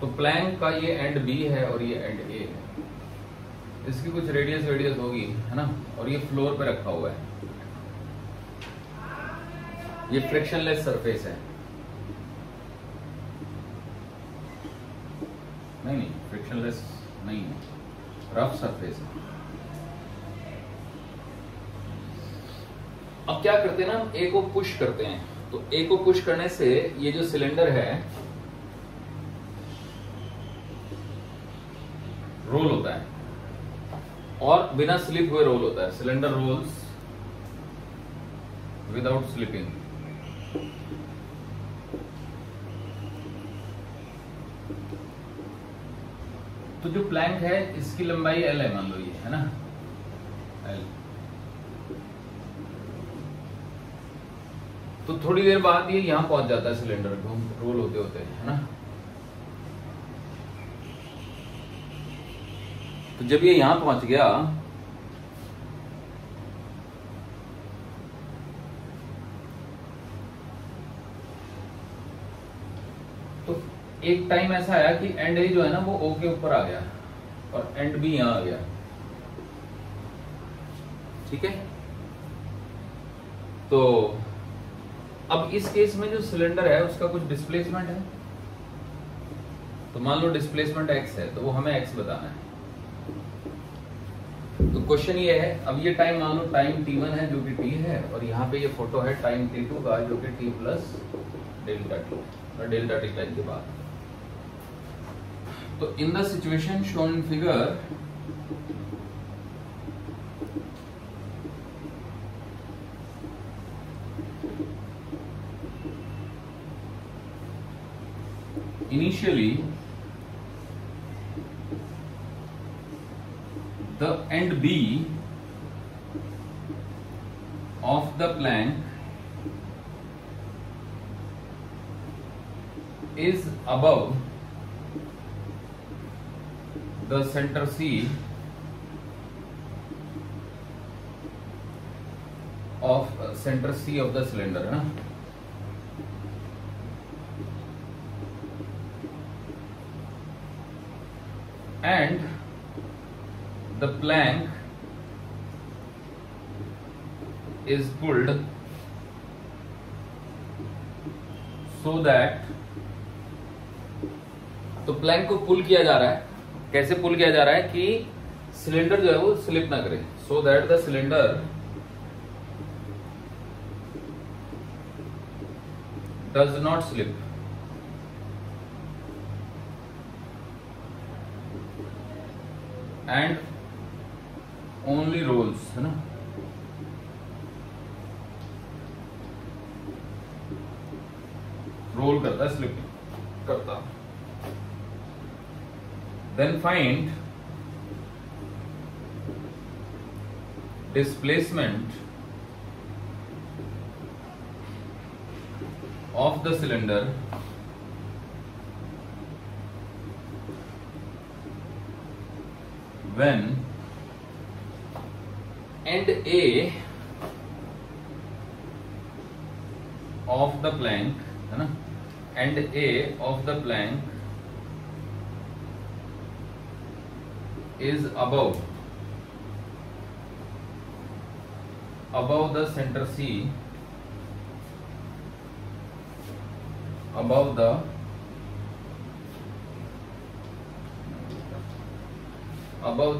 तो प्लैंक का ये एंड बी है और ये एंड ए है। इसकी कुछ रेडियस होगी, है ना, और ये फ्लोर पे रखा हुआ है। ये फ्रिक्शनलेस सरफेस है, नहीं फ्रिक्शनलेस नहीं है, रफ सरफेस है। अब क्या करते हैं ना, हम ए को पुश करते हैं। तो ए को पुश करने से ये जो सिलेंडर है रोल होता है, और बिना स्लिप हुए रोल होता है। Cylinder rolls without slipping. तो जो प्लैंक है इसकी लंबाई L है, मान लो ये, है ना, L। तो थोड़ी देर बाद ये यहां पहुंच जाता है सिलेंडर को, रोल होते होते, है ना। तो जब ये यहां पहुंच गया तो एक टाइम ऐसा आया कि एंड ए जो है ना वो ओ के ऊपर आ गया और एंड बी यहां आ गया। ठीक है, तो अब इस केस में जो सिलेंडर है उसका कुछ डिस्प्लेसमेंट है, तो मान लो डिस्प्लेसमेंट x है, तो वो हमें x बताना है। तो क्वेश्चन ये है, अब ये टाइम मान लो टाइम t1 है जो कि t है, और यहाँ पे ये फोटो है टाइम t2 का जो कि t प्लस डेल्टा टी, और डेल्टा टी टाइम के बाद। तो in the situation shown in figure, initially the end B of the plank is above the center C of the cylinder, है ना। And the plank is pulled so that, तो Planck को पुल किया जा रहा है। कैसे पुल किया जा रहा है कि सिलेंडर जो है वो स्लिप ना करे, so that the cylinder does not slip, and only rolls, है ना। रोल करता है, स्लिप करता। Then find displacement of the cylinder when end A of the plank, है ना, end A of the plank is above the center C, above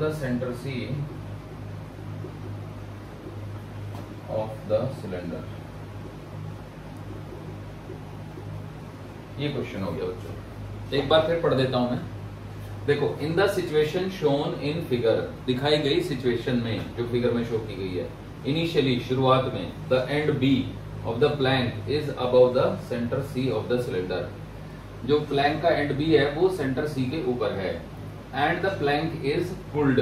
the center C of the cylinder। ये question हो गया बच्चों। एक बार फिर पढ़ देता हूं मैं। देखो, in the situation shown in figure, दिखाई गई सिचुएशन में जो फिगर में शो की गई है, इनिशियली शुरुआत में, the end B of the plank is above the centre C of the cylinder. जो प्लैंक का एंड बी है वो सेंटर सी के ऊपर है। And the plank is pulled,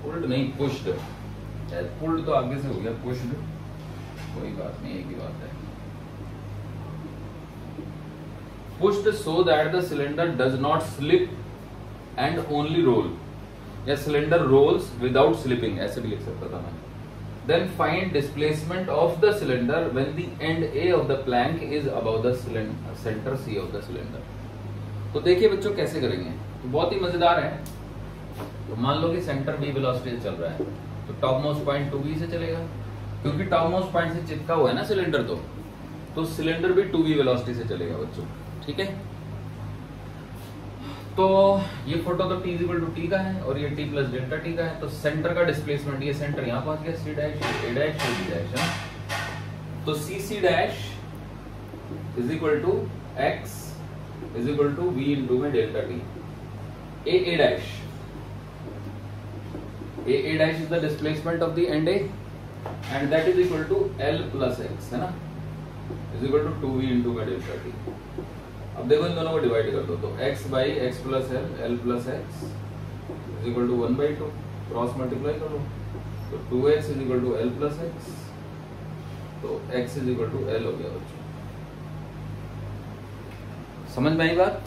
pulled नहीं पुश्ड, पुल्ड तो आगे से हो गया, पुश्ड कोई बात नहीं, एक ही बात है। Pushed so that the cylinder does not slip and only roll, या सिलेंडर रोल्स विदाउट स्लिपिंग, ऐसे भी लिख सकता था मैं। Then find displacement of the cylinder when the end A of the plank is above the centre C of the cylinder. तो देखिए बच्चों कैसे करेंगे, तो बहुत ही मजेदार है। तो मान लो कि सेंटर बी वेलोसिटी से चल रहा है, तो टॉप मोस्ट पॉइंट 2v से चलेगा, क्योंकि टॉप मोस्ट पॉइंट से चिपका हुआ है ना सिलेंडर, तो सिलेंडर भी 2v वेलोसिटी से चलेगा बच्चों, ठीक है। तो ये फोटो तो t इक्वल टू टी का है और ये t प्लस डेल्टा टी का है। तो सेंटर का डिस्प्लेसमेंट, ये सेंटर यहाँ पहुंच गया, c dash, a dash, b dash है। तो c dash is equal to x is equal to v into में delta T. a dash, a dash is the displacement of the end a and that is equal to l plus x, है ना, is equal to 2v into में delta T. अब देखो इन दोनों को divide कर दो, तो x by X plus L, L plus X is equal to 1/2, cross multiply करो, तो 2x is equal to L plus X, तो x is equal to L हो गया बच्चों। समझ में आई बात?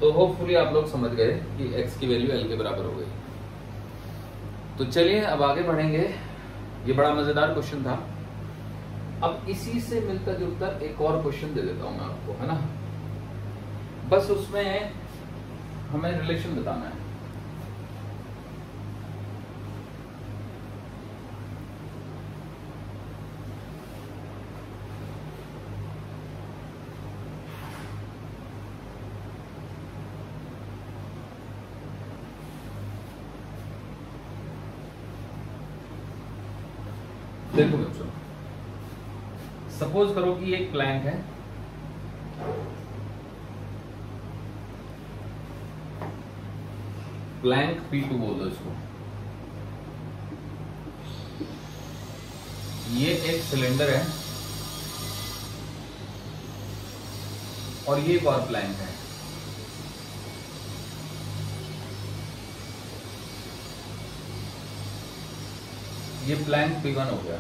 तो होपफुली आप लोग समझ गए कि x की वैल्यू l के बराबर हो गई। तो चलिए अब आगे बढ़ेंगे। ये बड़ा मजेदार क्वेश्चन था। अब इसी से मिलता जुलता एक और क्वेश्चन दे देता हूं मैं आपको, है ना। बस उसमें हमें रिलेशन बताना है। देखो बच्चों, सपोज करो कि एक प्लैंक है, प्लैंक P2 बोल दो इसको। ये एक सिलेंडर है और ये एक और प्लैंक है। ये प्लैंक P1 हो गया।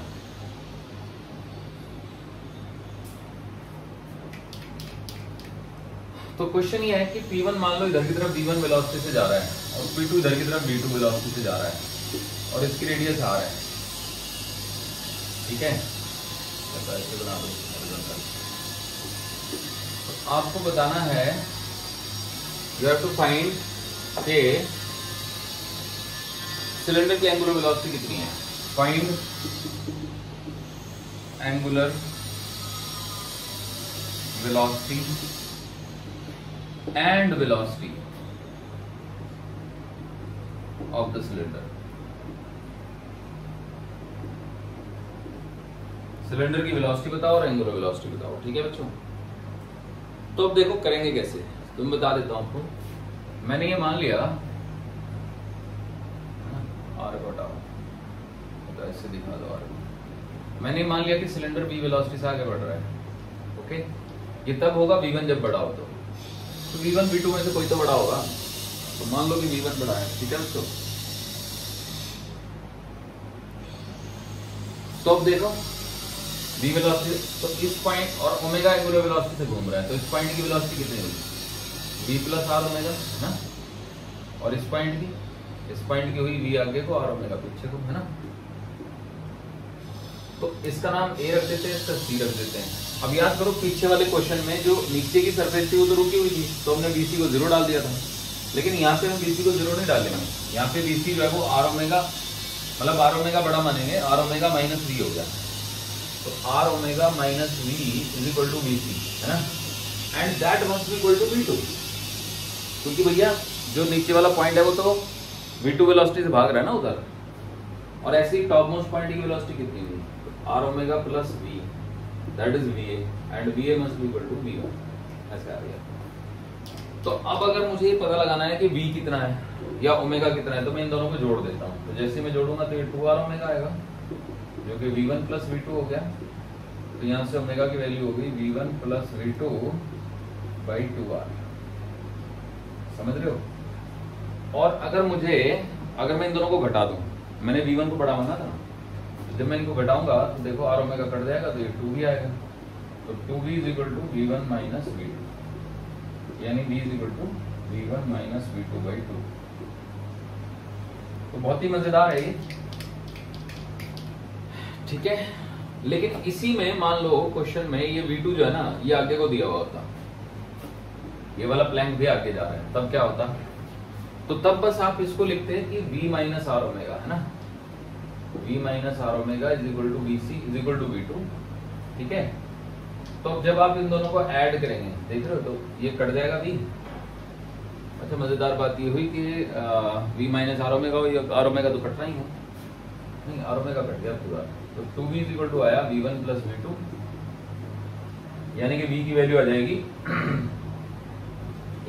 तो क्वेश्चन ये है कि P1 मान लो इधर की तरफ V1 वेलोसिटी से जा रहा है और P2 इधर की तरफ V2 वेलोसिटी से जा रहा है और इसकी रेडियस R है, ठीक है। ऐसे बना दो। तो आपको बताना है, यू हैव टू फाइंड के सिलेंडर की एंगुलर वेलोसिटी कितनी है। Find angular velocity and velocity of the cylinder। Cylinder की वेलोसिटी बताओ और एंगुलर वेलोसिटी बताओ, ठीक है बच्चों। तो अब देखो करेंगे कैसे, तुम बता देता हूं आपको। मैंने ये मान लिया आर को हटाओ, तो ऐसे दिखा दो आर। मैंने मान लिया कि सिलेंडर V वेलोसिटी से आगे बढ़ रहा है, ओके। ये तब होगा V1 जब बड़ा हो तो V1 V2 में से कोई तो बड़ा होगा, तो मान लो कि V1 बड़ा है, ठीक है दोस्तों। तो अब देखो V वेलोसिटी, तो इस पॉइंट और ओमेगा एंगुलर वेलोसिटी से घूम रहा है, तो इस पॉइंट की वेलोसिटी कितनी होगी, V प्लस आर ओमेगा, है ना। और इस पॉइंट की हुई V आगे को, आर ओमेगा पीछे को, है ना। तो इसका नाम A रख देते हैं, इसका C रख देते हैं। अब याद करो पीछे वाले क्वेश्चन में जो नीचे की सरफेस थी वो तो रुकी हुई थी, तो हमने BC को 0 डाल दिया था। लेकिन यहाँ पे हम BC को 0 नहीं डालेंगे, यहाँ पे BC जो है वो आर ओमेगा, मतलब आर ओमेगा बड़ा मानेंगे, आर ओमेगा माइनस V हो गया। तो R omega minus V is equal to BC, है ना। And that must be equal to V2, क्योंकि भैया जो नीचे वाला पॉइंट है वो तो V2 वेलोसिटी से भाग रहा है ना उधर। और ऐसे ही टॉप मोस्ट पॉइंट की वेलोसिटी कितनी हुई, R omega plus V, that is VA, and VA must be equal to V1, ऐसे आ गया। तो अब अगर मुझे ये पता लगाना है कि V कितना है या ओमेगा कितना है, तो मैं इन दोनों को जोड़ देता हूँ। तो जैसे मैं जोड़ूंगा तो ये 2R ओमेगा आएगा, जो कि V1 प्लस V2 हो गया। तो यहाँ से ओमेगा की वैल्यू हो गई V1 plus V2 by 2R, समझ रहे हो। और अगर मैं इन दोनों को घटा दूं, मैंने V1 को बड़ा माना था, जब मैं इनको घटाऊंगा तो देखो आर ओमेगा कट जाएगा, तो ये 2V आएगा। तो 2V is equal to V1 minus V2, यानी V is equal to V1 minus V2 by 2। तो बहुत ही मजेदार है ये, ठीक है। लेकिन इसी में मान लो क्वेश्चन में ये V2 जो है ना, ये आगे को दिया हुआ होता, ये वाला प्लैंक भी आगे जा रहा है, तब क्या होता। तो तब बस आप इसको लिखते हैं कि V माइनस आर ओमेगा, है ना। V minus R omega is equal to BC is equal to V2, ठीक है। तो अब जब आप इन दोनों को ऐड करेंगे, देख रहे हो, तो ये कट जाएगा V। अच्छा मजेदार बात ये हुई कि V minus R omega, R omega तो कटना ही है, नहीं आर ओमेगा कट गया पूरा। तो 2V इज इक्वल टू आया V1 प्लस V2, यानी कि V की वैल्यू आ जाएगी,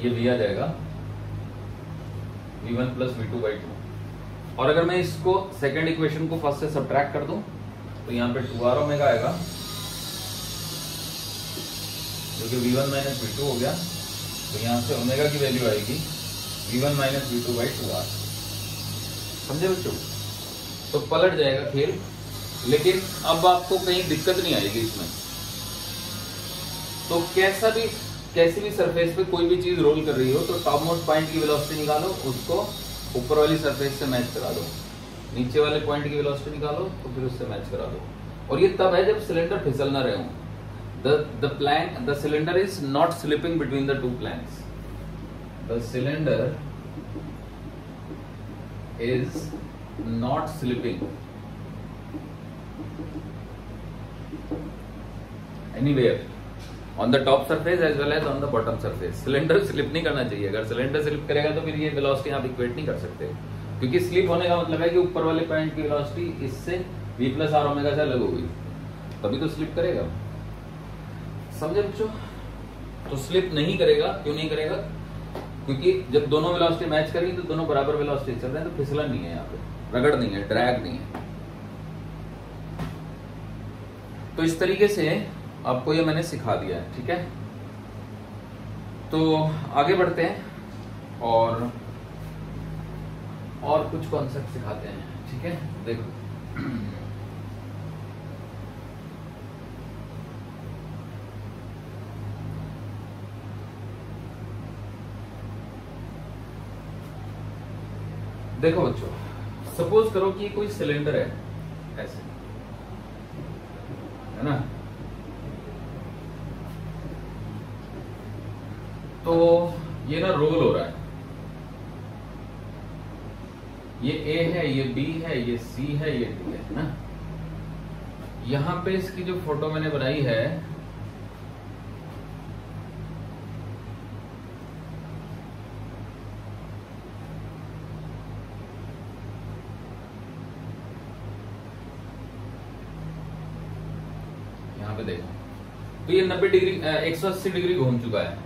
ये V आ जाएगा V1 प्लस V2 बाई 2। और अगर मैं इसको सेकंड इक्वेशन को फर्स्ट से सब्ट्रैक्ट कर दूं, तो यहाँ पे 2R ओमेगा आएगा, जो कि V1 माइनस V2 हो गया। तो यहाँ से ओमेगा की वैल्यू आएगी V1 minus V2 by 2R, समझे बच्चों। तो पलट जाएगा खेल, लेकिन अब आपको कहीं दिक्कत नहीं आएगी इसमें। तो कैसी भी सरफेस पे कोई भी चीज रोल कर रही हो, तो टॉप मोस्ट पॉइंट की वेलोसिटी निकालो, उसको ऊपर वाली सरफेस से मैच करा दो, नीचे वाले पॉइंट की वेलोसिटी निकालो तो फिर उससे मैच करा दो। और ये तब है जब सिलेंडर फिसल ना रहे हो। the cylinder is not slipping between the two planks. The cylinder is not slipping anywhere on the top surface as well as on the bottom surface. Cylinder slip नहीं करना चाहिए। अगर सिलेंडर स्लिप करेगा तो फिर ये वेलोसिटी आप equate नहीं कर सकते, क्योंकि स्लिप होने का मतलब है कि ऊपर वाले पॉइंट की वेलोसिटी इससे v प्लस आर ओमेगा से अलग हो गई, तभी तो स्लिप करेगा। समझे बच्चों? तो स्लिप नहीं करेगा। क्यों नहीं करेगा? क्योंकि जब दोनों वेलोसिटी मैच करेंगी तो दोनों बराबर वेलोसिटी चल रहे हैं, तो फिसलन नहीं है, यहाँ पे रगड़ नहीं है, ड्रैग नहीं है। तो इस तरीके से आपको ये मैंने सिखा दिया है, ठीक है। तो आगे बढ़ते हैं और कुछ कॉन्सेप्ट सिखाते हैं, ठीक है। देखो देखो बच्चों, सपोज करो कि कोई सिलेंडर है ऐसे, है ना। तो ये ना रोल हो रहा है, ये ए है, ये बी है, ये सी है, ये डी है ना। यहां पे इसकी जो फोटो मैंने बनाई है, यहां पे देखो, तो ये 90 डिग्री 180 डिग्री घूम चुका है।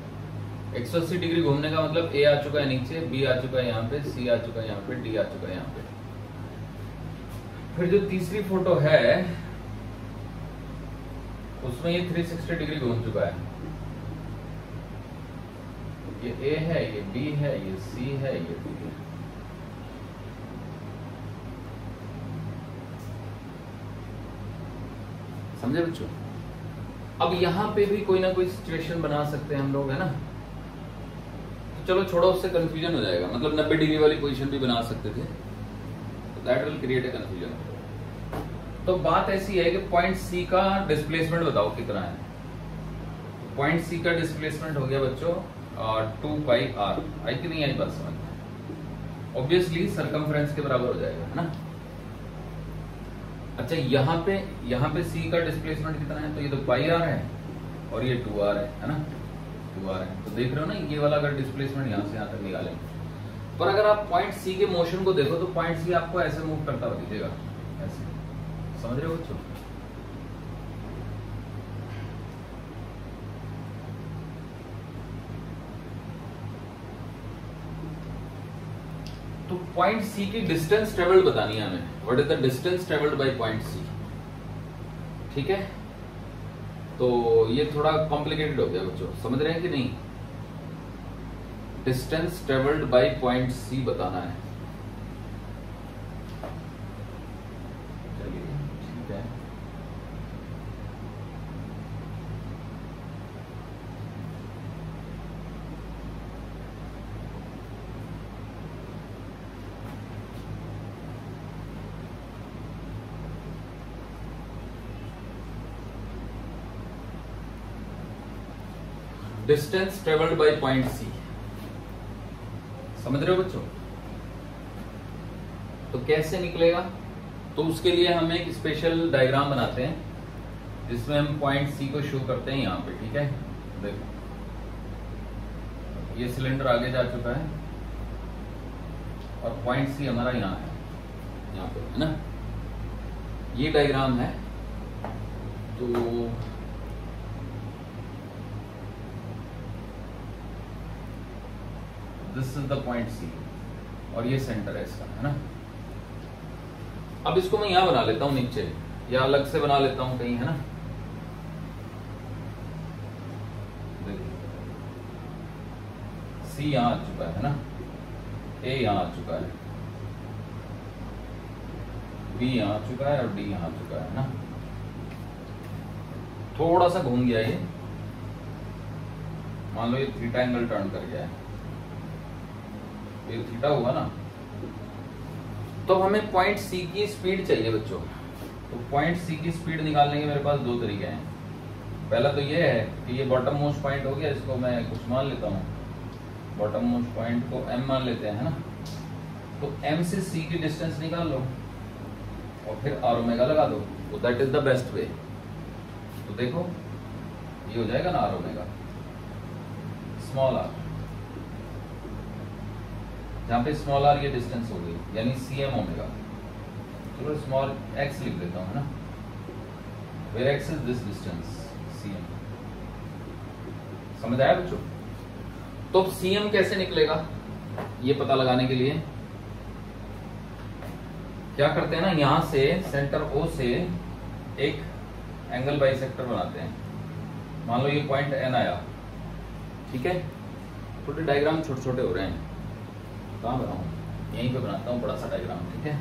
180 डिग्री घूमने का मतलब ए आ चुका है नीचे, बी आ चुका है यहाँ पे, सी आ चुका है यहाँ पे, डी आ चुका है यहाँ पे। फिर जो तीसरी फोटो है उसमें ये 360 डिग्री घूम चुका है। ये ए है, ये बी है, ये सी है, ये डी है। समझे बच्चों? अब यहां पे भी कोई ना कोई सिचुएशन बना सकते हैं हम लोग, है ना। तो चलो छोड़ो, उससे कंफ्यूजन हो जाएगा। मतलब 90 डिग्री वाली पोजीशन भी बना सकते थे, तो that will create a confusion. तो बात ऐसी है कि पॉइंट सी का डिस्प्लेसमेंट बताओ कितना है। पॉइंट सी का डिस्प्लेसमेंट हो गया बच्चों 2 पाई आर। आई कि नहीं आई बात समझ में? ऑब्वियसली सरकमफ्रेंस के बराबर हो जाएगा, है ना। अच्छा, यहाँ पे सी का डिस्प्लेसमेंट कितना है? तो ये तो पाई आर है और ये 2r है ना, 2r है। तो देख रहे हो ना, ये वाला अगर डिस्प्लेसमेंट यहाँ से यहाँ तक निकालें, पर अगर आप पॉइंट सी के मोशन को देखो तो पॉइंट सी आपको ऐसे मूव करता हुआ दिखेगा, ऐसे। समझ रहे हो बच्चों? तो पॉइंट सी की डिस्टेंस ट्रेवल्ड बतानी है हमें। What is the distance travelled by point C, ठीक है। तो ये थोड़ा कॉम्प्लिकेटेड हो गया बच्चों, समझ रहे हैं कि नहीं? Distance travelled by point C बताना है। चलिए ठीक है। Distance travelled by point C, समझ रहे हो बच्चों? तो कैसे निकलेगा? तो उसके लिए हम एक स्पेशल डायग्राम बनाते हैं जिसमें हम पॉइंट सी को शो करते हैं यहाँ पे, ठीक है। देखो, ये सिलेंडर आगे जा चुका है और पॉइंट सी हमारा यहाँ है, यहाँ पे, है ना। ये डायग्राम है। तो this is the point C और ये सेंटर है इसका, है ना। अब इसको मैं यहां बना लेता हूं नीचे, या अलग से बना लेता हूं कहीं, है ना। सी यहां आ चुका है ना, ए यहां आ चुका है, बी यहां आ चुका है और डी यहां आ चुका है ना। थोड़ा सा घूम गया ये, मान लो ये थीटा एंगल टर्न कर गया है, ये थीटा हुआ ना। तो हमें पॉइंट सी की स्पीड चाहिए बच्चों। तो पॉइंट सी की स्पीड निकालने के मेरे पास दो तरीके हैं। पहला तो ये है कि ये बॉटम मोस्ट पॉइंट हो गया, इसको मैं कुछ मान लेता हूँ, बॉटम मोस्ट पॉइंट को m मान लेते हैं, है ना। तो m से c की डिस्टेंस निकाल लो और फिर r ओमेगा लगा दो, तो that is the best way. तो देखो ये हो जाएगा ना r ओमेगा स्मॉल r, जहां पे स्मॉल r ये डिस्टेंस हो गई, यानी cm ओमेगा। चलो स्मॉल x लिख देता हूँ ना, where x is this distance cm। समझ आया बच्चों? तो cm कैसे निकलेगा ये पता लगाने के लिए क्या करते हैं ना, यहां से सेंटर O से एक एंगल बाइसेक्टर बनाते हैं। मान लो ये पॉइंट N आया, ठीक है। छोटे डायग्राम छोटे छोटे हो रहे हैं, कहाँ बनाऊं? यहीं पे बनाता हूँ बड़ा सा डायग्राम, ठीक है।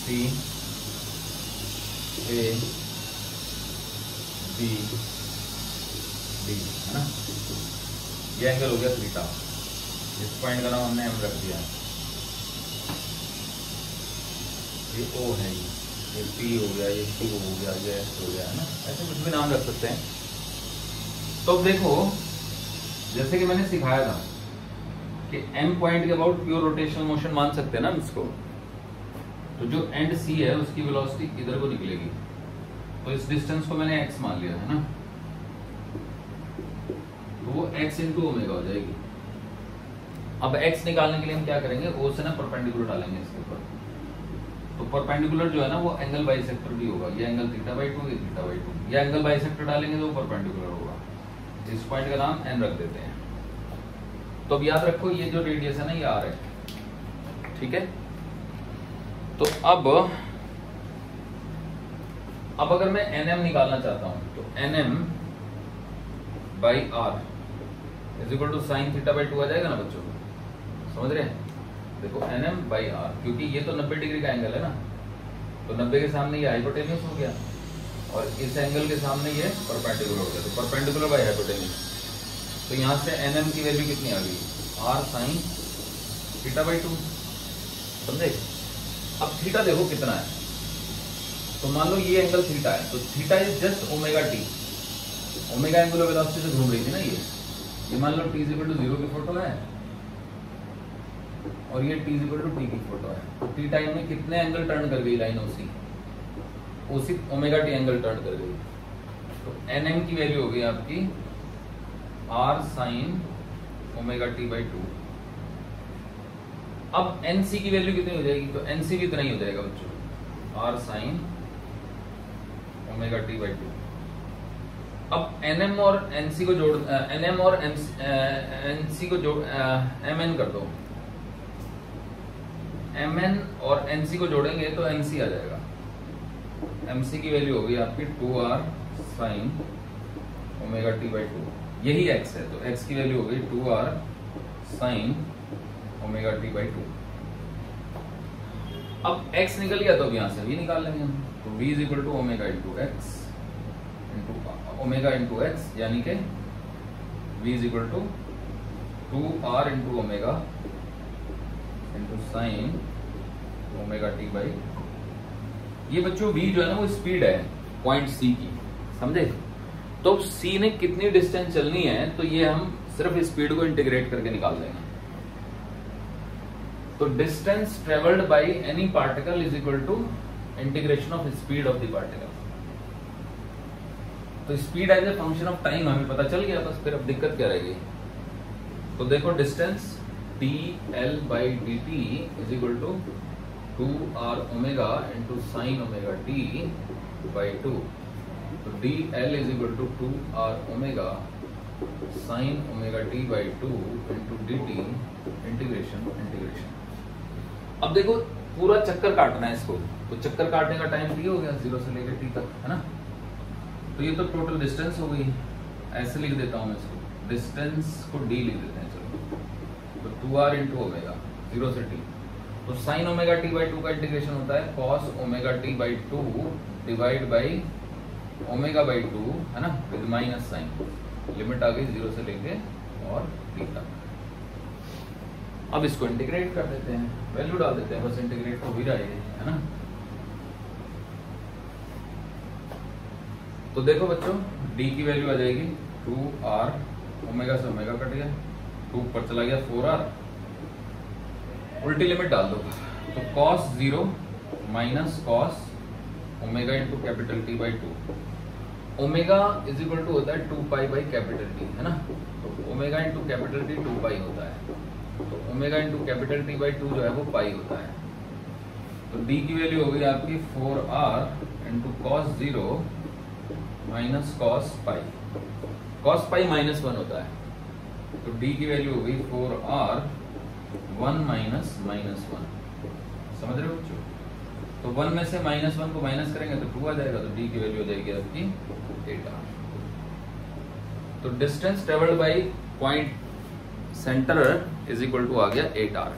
C A B D है ना, ये एंगल हो गया थीटा। इस पॉइंट का नाम हमने M रख दिया। ये O है, ये P हो गया, ये Q हो गया, ये S हो गया, है ना। ऐसे कुछ भी नाम रख सकते हैं। तो अब देखो, जैसे कि मैंने सिखाया था कि M पॉइंट के अबाउट प्योर रोटेशनल मोशन मान सकते हैं ना इसको। तो जो एंड C है उसकी वेलोसिटी इधर को निकलेगी, तो इस डिस्टेंस को मैंने x मान लिया है ना, तो वो x इंटू ओमेगा हो जाएगी। अब x निकालने के लिए हम क्या करेंगे, O से ना परपेंडिकुलर डालेंगे इसके ऊपर। तो परपेंडिकुलर जो है ना वो एंगल बाइसेक्टर भी होगा, ये एंगल थीटा बाई 2, ये थीटा बाई 2। ये एंगल बाइसेक्टर डालेंगे तो वो परपेंडिकुलर होगा। इस पॉइंट का नाम n रख देते हैं। तो अब याद रखो ये जो रेडियस है ना ये r है, ठीक है। तो अब अगर मैं nm निकालना चाहता हूं तो nm by r is equal to sine theta by 2 आ जाएगा ना बच्चों, समझ रहे हैं? देखो nm बाई r, क्योंकि ये तो 90 डिग्री का एंगल है ना, तो 90 के सामने ये हाइपोटेन्यूस हो गया और इस एंगल के सामने ये परपेंडिकुलर हो गया, तो परपेंडिकुलर बाई हाइपोटेन्यूस। तो यहां से nm की वैल्यू कितनी आ गई, r साइन थीटा बाई 2, समझे? अब थीटा देखो कितना है, तो मान लो ये एंगल थीटा है, तो theta is just omega T. Omega angular velocity से घूम रही थी ना ये मान लो t इक्वल टू 0 की फोटो है और ये t इक्वल टू t की फोटो है। तो t टाइम में कितने एंगल टर्न कर गई लाइन ओसी ओमेगा टी एंगल टर्न कर गई। तो nm की वैल्यू हो गई आपकी r sign omega T by 2। अब NC की वैल्यू कितनी हो जाएगी, तो NC भी इतना ही हो जाएगा बच्चों, R sign omega T by 2। अब NM और NC को जोड़ NM और NC को जोड़ MN कर दो, MN और NC को जोड़ेंगे तो NC आ जाएगा। MC की वैल्यू होगी आपकी 2R sign omega T by 2, यही X है, तो X की वैल्यू होगी 2R sign omega T by 2। अब x निकल गया तो अब यहां से v निकाल लेंगे हम, तो v is equal to omega into X into omega into X, यानी कि v is equal to 2r into omega into sine omega T by. ये बच्चों v जो है ना वो स्पीड है पॉइंट C की, समझे? तो C ने कितनी डिस्टेंस चलनी है तो ये हम सिर्फ स्पीड को इंटीग्रेट करके निकाल देंगे। तो distance travelled by any particle is equal to integration of speed of the particle. तो speed as a function of time हमें पता चल गया, बस फिर अब दिक्कत क्या रहेगी। तो देखो distance dl by dt is equal to 2r omega into sine omega t by 2। तो dl is equal to 2r omega sine omega t by 2 into dt integration. अब देखो पूरा चक्कर काटना है इसको, तो चक्कर काटने का टाइम t हो गया 0 से लेकर t तक, है ना। तो ये तो टोटल डिस्टेंस हो गई, ऐसे लिख देता हूं मैं इसको, डिस्टेंस को d लिख देते हैं चलो। तो 2r इंटू ओमेगा 0 से t, तो साइन ओमेगा t बाई 2 का इंटीग्रेशन होता है cos omega t by 2 divide by omega by 2, है ना, विद माइनस साइन। लिमिट आ गई 0 से लेके और t तक। अब इसको इंटीग्रेट कर देते हैं, वैल्यू डाल देते हैं, बस इंटीग्रेट हो ही रहा है ना। तो देखो बच्चों, डी की वैल्यू आ जाएगी 2r, ओमेगा से ओमेगा कट गया, 2 ऊपर चला गया 4r, उल्टी लिमिट डाल दो तो cos 0 minus cos omega into capital T by 2। Omega is equal to होता है 2 पाई बाई कैपिटल T, है ना। तो ओमेगा इंटू कैपिटल T 2 पाई होता है, तो omega into capital T by 2 जो है वो पाई होता है। तो D की वैल्यू हो गई आपकी 4r into cos 0 minus cos pi. Cos pi minus 1 होता है, तो D की वैल्यू हो गई 4r 1 माइनस माइनस 1। समझ रहे हो बच्चों? तो 1 में से -1 को माइनस करेंगे तो 2 आ जाएगा, तो D की वैल्यू हो जाएगी आपकी 8r। तो distance travelled by point centre is equal to आ गया 8r।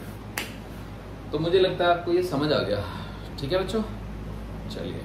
तो मुझे लगता है आपको ये समझ आ गया। ठीक है बच्चों, चलिए।